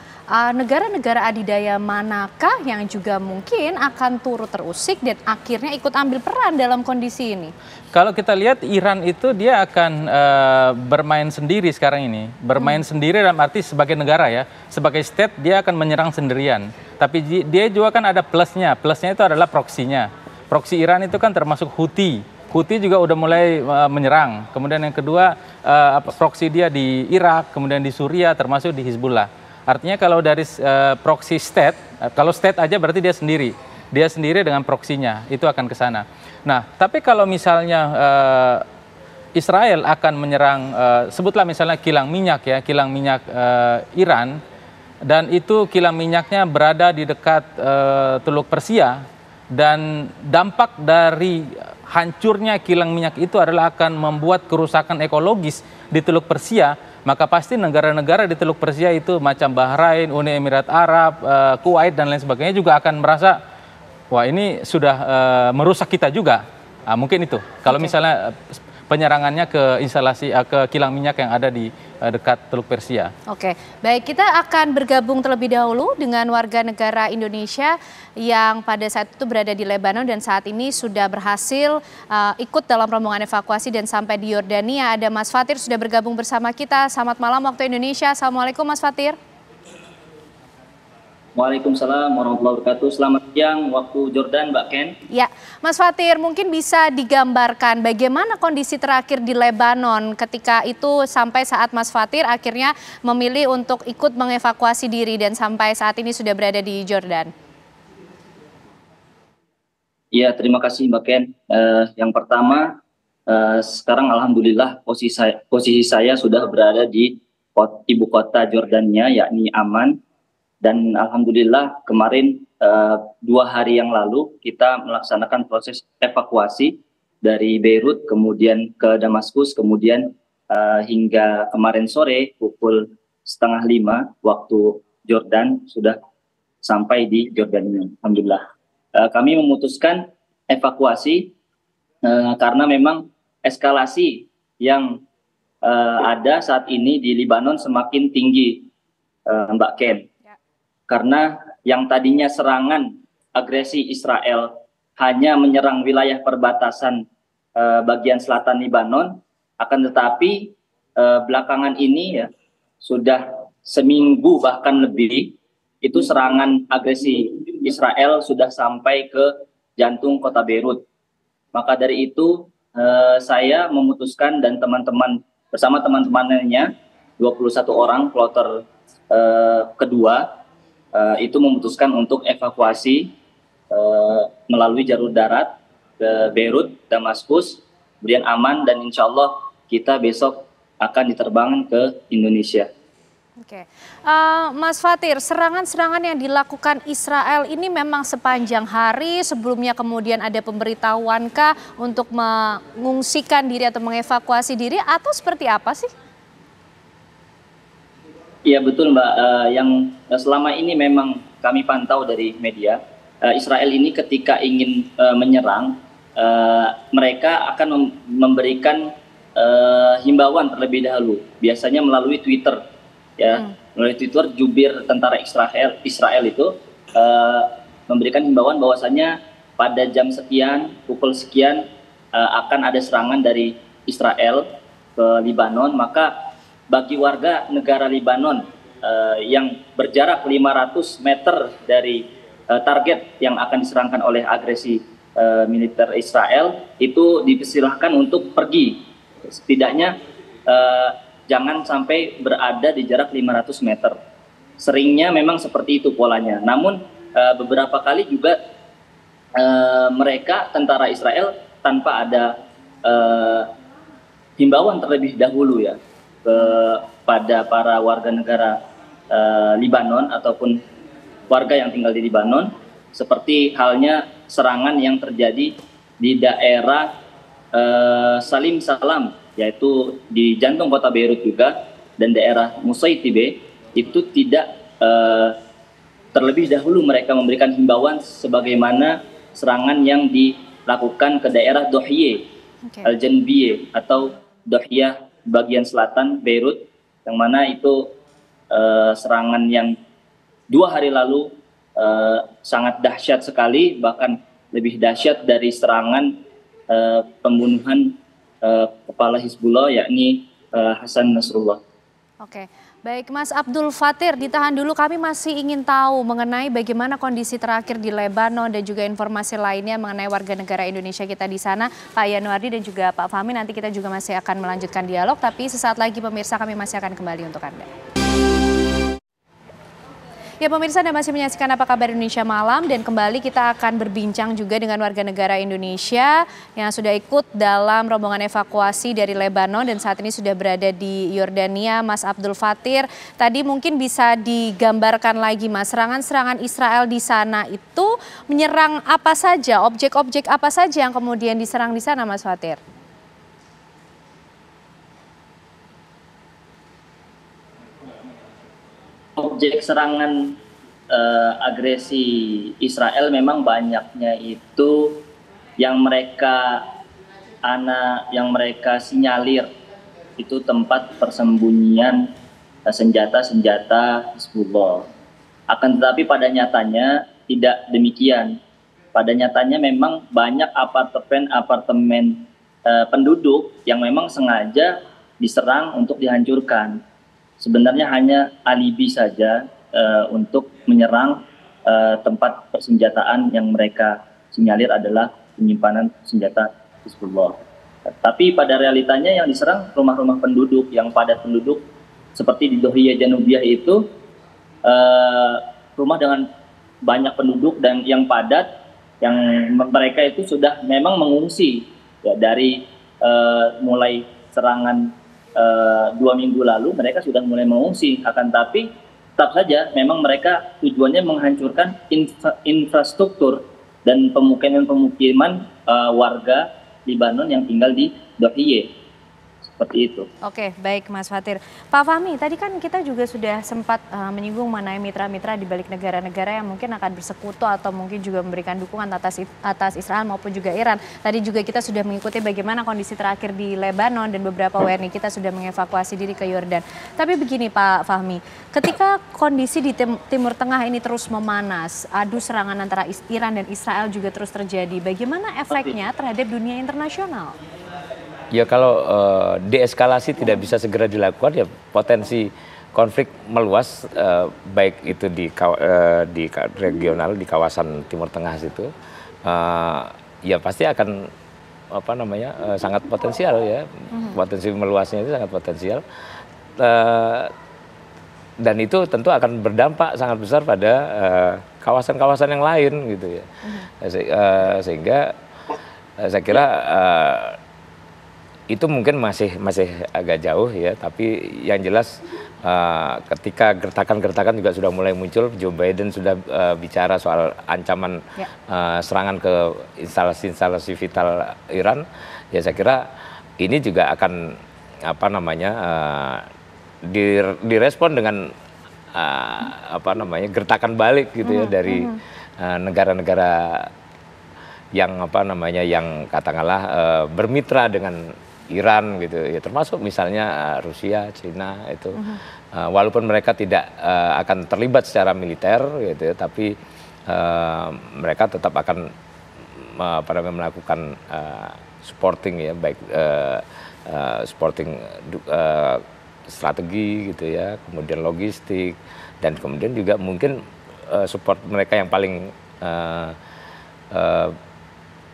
Negara-negara adidaya manakah yang juga mungkin akan turut terusik dan akhirnya ikut ambil peran dalam kondisi ini? Kalau kita lihat Iran itu dia akan bermain sendiri sekarang ini. Bermain sendiri dalam arti sebagai negara ya. Sebagai state dia akan menyerang sendirian. Tapi dia juga kan ada plusnya. Plusnya itu adalah proksinya. Proksi Iran itu kan termasuk Houthi. Houthi juga udah mulai menyerang. Kemudian yang kedua proksi dia di Irak, kemudian di Suriah, termasuk di Hizbullah. Artinya kalau dari proksi state, kalau state aja berarti dia sendiri. Dia sendiri dengan proksinya, itu akan ke sana. Nah, tapi kalau misalnya Israel akan menyerang, sebutlah misalnya kilang minyak ya, kilang minyak Iran, dan itu kilang minyaknya berada di dekat Teluk Persia, dan dampak dari hancurnya kilang minyak itu adalah akan membuat kerusakan ekologis di Teluk Persia, maka pasti negara-negara di Teluk Persia itu macam Bahrain, Uni Emirat Arab, Kuwait dan lain sebagainya juga akan merasa, wah ini sudah merusak kita juga. Nah, mungkin itu. Kalau misalnya penyerangannya ke instalasi ke kilang minyak yang ada di dekat Teluk Persia. Oke, baik, kita akan bergabung terlebih dahulu dengan warga negara Indonesia yang pada saat itu berada di Lebanon dan saat ini sudah berhasil ikut dalam rombongan evakuasi dan sampai di Yordania. Ada Mas Fatir sudah bergabung bersama kita. Selamat malam waktu Indonesia. Assalamualaikum Mas Fatir. Waalaikumsalam warahmatullahi wabarakatuh. Selamat siang waktu Jordan, Mbak Ken. Ya, Mas Fatir, mungkin bisa digambarkan bagaimana kondisi terakhir di Lebanon ketika itu sampai saat Mas Fatir akhirnya memilih untuk ikut mengevakuasi diri dan sampai saat ini sudah berada di Jordan. Iya, terima kasih Mbak Ken. Yang pertama, sekarang alhamdulillah posisi saya sudah berada di ibu kota Jordania, yakni Amman. Dan alhamdulillah kemarin 2 hari yang lalu kita melaksanakan proses evakuasi dari Beirut kemudian ke Damaskus, kemudian hingga kemarin sore pukul 4:30 waktu Jordan sudah sampai di Jordania. Alhamdulillah. Kami memutuskan evakuasi karena memang eskalasi yang ada saat ini di Lebanon semakin tinggi, Mbak Ken. Karena yang tadinya serangan agresi Israel hanya menyerang wilayah perbatasan bagian selatan Lebanon, akan tetapi belakangan ini ya sudah seminggu bahkan lebih itu serangan agresi Israel sudah sampai ke jantung kota Beirut. Maka dari itu saya memutuskan dan teman-teman bersama teman-temannya 21 orang kloter kedua itu memutuskan untuk evakuasi melalui jalur darat ke Beirut, Damaskus, kemudian Amman, dan insya Allah kita besok akan diterbangkan ke Indonesia. Oke, Mas Fatir, serangan-serangan yang dilakukan Israel ini memang sepanjang hari, sebelumnya kemudian ada pemberitahuankah untuk mengungsikan diri atau mengevakuasi diri atau seperti apa sih? Iya betul Mbak, yang selama ini memang kami pantau dari media, Israel ini ketika ingin menyerang, mereka akan memberikan himbauan terlebih dahulu, biasanya melalui Twitter. Ya, melalui Twitter jubir tentara Israel itu memberikan himbauan bahwasannya pada jam sekian, pukul sekian akan ada serangan dari Israel ke Libanon. Maka bagi warga negara Libanon yang berjarak 500 meter dari target yang akan diserangkan oleh agresi militer Israel, itu dipersilahkan untuk pergi. Setidaknya jangan sampai berada di jarak 500 meter. Seringnya memang seperti itu polanya. Namun beberapa kali juga mereka tentara Israel tanpa ada himbauan terlebih dahulu ya kepada para warga negara Libanon ataupun warga yang tinggal di Libanon, seperti halnya serangan yang terjadi di daerah Salim Salam, yaitu di jantung kota Beirut juga, dan daerah Musaitibe, itu tidak terlebih dahulu mereka memberikan himbauan sebagaimana serangan yang dilakukan ke daerah Dohiyeh, Al-Janbiyeh atau Dohiyah bagian selatan Beirut, yang mana itu serangan yang 2 hari lalu sangat dahsyat sekali, bahkan lebih dahsyat dari serangan pembunuhan kepala Hizbullah, yakni Hasan Nasrullah. Oke, baik Mas Abdul Fatir, ditahan dulu, kami masih ingin tahu mengenai bagaimana kondisi terakhir di Lebanon dan juga informasi lainnya mengenai warga negara Indonesia kita di sana, Pak Yanuardi dan juga Pak Fahmi. Nanti kita juga masih akan melanjutkan dialog, tapi sesaat lagi pemirsa kami masih akan kembali untuk Anda. Ya pemirsa, Anda masih menyaksikan Apa Kabar Indonesia Malam, dan kembali kita akan berbincang juga dengan warga negara Indonesia yang sudah ikut dalam rombongan evakuasi dari Lebanon dan saat ini sudah berada di Yordania. Mas Abdul Fatir, tadi mungkin bisa digambarkan lagi Mas, serangan-serangan Israel di sana itu menyerang apa saja, objek-objek apa saja yang kemudian diserang di sana Mas Fatir? Objek serangan agresi Israel memang banyaknya itu yang mereka sinyalir itu tempat persembunyian senjata-senjata Hizbullah. Akan tetapi pada nyatanya tidak demikian. Pada nyatanya memang banyak apartemen penduduk yang memang sengaja diserang untuk dihancurkan. Sebenarnya hanya alibi saja untuk menyerang tempat persenjataan yang mereka sinyalir adalah penyimpanan senjata Hizbullah. Tapi pada realitanya yang diserang rumah-rumah penduduk yang padat penduduk, seperti di Dohiyah Janubiyah itu rumah dengan banyak penduduk dan yang padat, yang mereka itu sudah memang mengungsi ya, dari mulai serangan 2 minggu lalu mereka sudah mulai mengungsi. Akan tapi tetap saja memang mereka tujuannya menghancurkan infrastruktur dan pemukiman warga Libanon yang tinggal di Dohiyeh. Seperti itu. Oke, baik Mas Fatir. Pak Fahmi, tadi kan kita juga sudah sempat menyinggung mengenai mitra-mitra di balik negara-negara yang mungkin akan bersekutu atau mungkin juga memberikan dukungan atas Israel maupun juga Iran. Tadi juga kita sudah mengikuti bagaimana kondisi terakhir di Lebanon dan beberapa WNI kita sudah mengevakuasi diri ke Yordan. Tapi begini Pak Fahmi, ketika kondisi di Timur Tengah ini terus memanas, adu serangan antara Iran dan Israel juga terus terjadi, bagaimana efeknya terhadap dunia internasional? Ya kalau deeskalasi tidak bisa segera dilakukan, ya potensi konflik meluas, baik itu di regional, di kawasan Timur Tengah situ, ya pasti akan sangat potensial ya, potensi meluasnya itu sangat potensial, dan itu tentu akan berdampak sangat besar pada kawasan-kawasan yang lain gitu ya, sehingga saya kira itu mungkin masih agak jauh ya, tapi yang jelas ketika gertakan-gertakan juga sudah mulai muncul, Joe Biden sudah bicara soal ancaman serangan ke instalasi-instalasi vital Iran, ya saya kira ini juga akan apa namanya direspon dengan apa namanya gertakan balik gitu ya dari negara-negara yang apa namanya yang katakanlah bermitra dengan Iran gitu ya, termasuk misalnya Rusia, Cina itu walaupun mereka tidak akan terlibat secara militer gitu ya, tapi mereka tetap akan apa namanya melakukan supporting ya, baik supporting strategi gitu ya, kemudian logistik, dan kemudian juga mungkin support mereka yang paling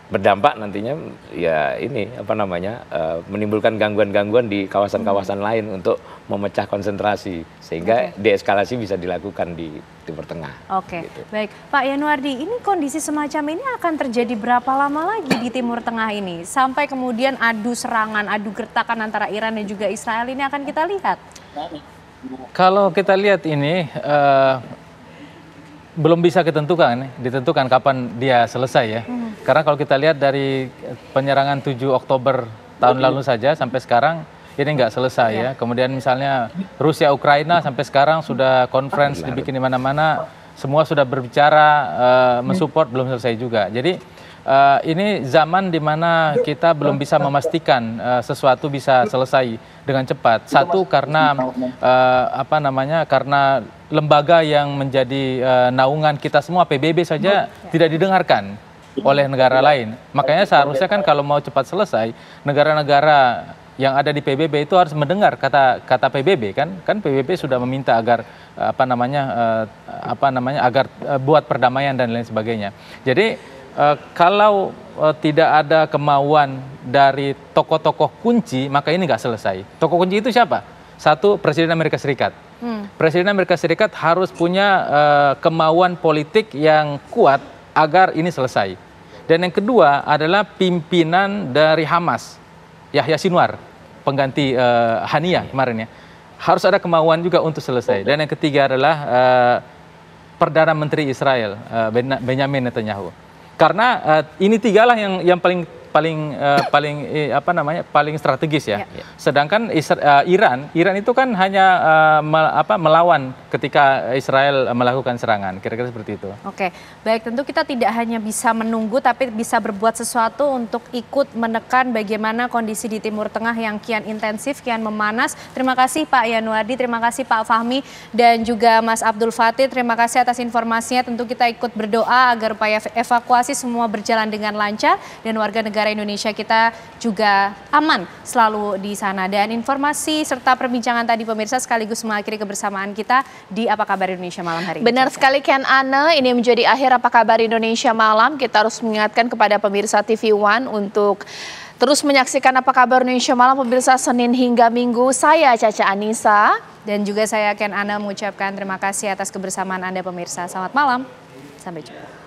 berdampak nantinya ya ini apa namanya menimbulkan gangguan-gangguan di kawasan-kawasan lain untuk memecah konsentrasi sehingga deeskalasi bisa dilakukan di Timur Tengah. Gitu. Baik Pak Yanuardi, ini kondisi semacam ini akan terjadi berapa lama lagi di Timur Tengah ini sampai kemudian adu serangan, adu gertakan antara Iran dan juga Israel ini akan kita lihat? Kalau kita lihat ini belum bisa ditentukan kapan dia selesai ya. Karena kalau kita lihat dari penyerangan 7 Oktober tahun lalu saja sampai sekarang ini nggak selesai ya. Kemudian misalnya Rusia Ukraina sampai sekarang sudah conference dibikin di mana-mana, semua sudah berbicara mensupport, belum selesai juga. Jadi ini zaman di mana kita belum bisa memastikan sesuatu bisa selesai dengan cepat. Satu karena apa namanya karena lembaga yang menjadi naungan kita semua, PBB saja tidak didengarkan oleh negara lain. Makanya seharusnya kan kalau mau cepat selesai, negara-negara yang ada di PBB itu harus mendengar kata PBB kan PBB sudah meminta agar apa namanya agar buat perdamaian dan lain sebagainya. Jadi kalau tidak ada kemauan dari tokoh-tokoh kunci, maka ini nggak selesai. Tokoh kunci itu siapa? Satu, Presiden Amerika Serikat. Presiden Amerika Serikat harus punya kemauan politik yang kuat agar ini selesai. Dan yang kedua adalah pimpinan dari Hamas, Yahya Sinwar, pengganti Haniyeh kemarin ya. Harus ada kemauan juga untuk selesai. Dan yang ketiga adalah Perdana Menteri Israel, Benjamin Netanyahu. Karena ini tigalah yang paling strategis ya. Sedangkan Iran itu kan hanya melawan ketika Israel melakukan serangan, kira-kira seperti itu. Oke, baik, tentu kita tidak hanya bisa menunggu tapi bisa berbuat sesuatu untuk ikut menekan bagaimana kondisi di Timur Tengah yang kian intensif, kian memanas. Terima kasih Pak Yanuardi, terima kasih Pak Fahmi dan juga Mas Abdul Fatih. Terima kasih atas informasinya. Tentu kita ikut berdoa agar upaya evakuasi semua berjalan dengan lancar dan warga negara Indonesia kita juga aman selalu di sana. Dan informasi serta perbincangan tadi pemirsa sekaligus mengakhiri kebersamaan kita di Apa Kabar Indonesia Malam hari ini. Benar sekali Ken Ane, ini menjadi akhir Apa Kabar Indonesia Malam. Kita harus mengingatkan kepada pemirsa TV One untuk terus menyaksikan Apa Kabar Indonesia Malam pemirsa Senin hingga Minggu. Saya Caca Anissa dan juga saya Ken Ane mengucapkan terima kasih atas kebersamaan Anda pemirsa. Selamat malam, sampai jumpa.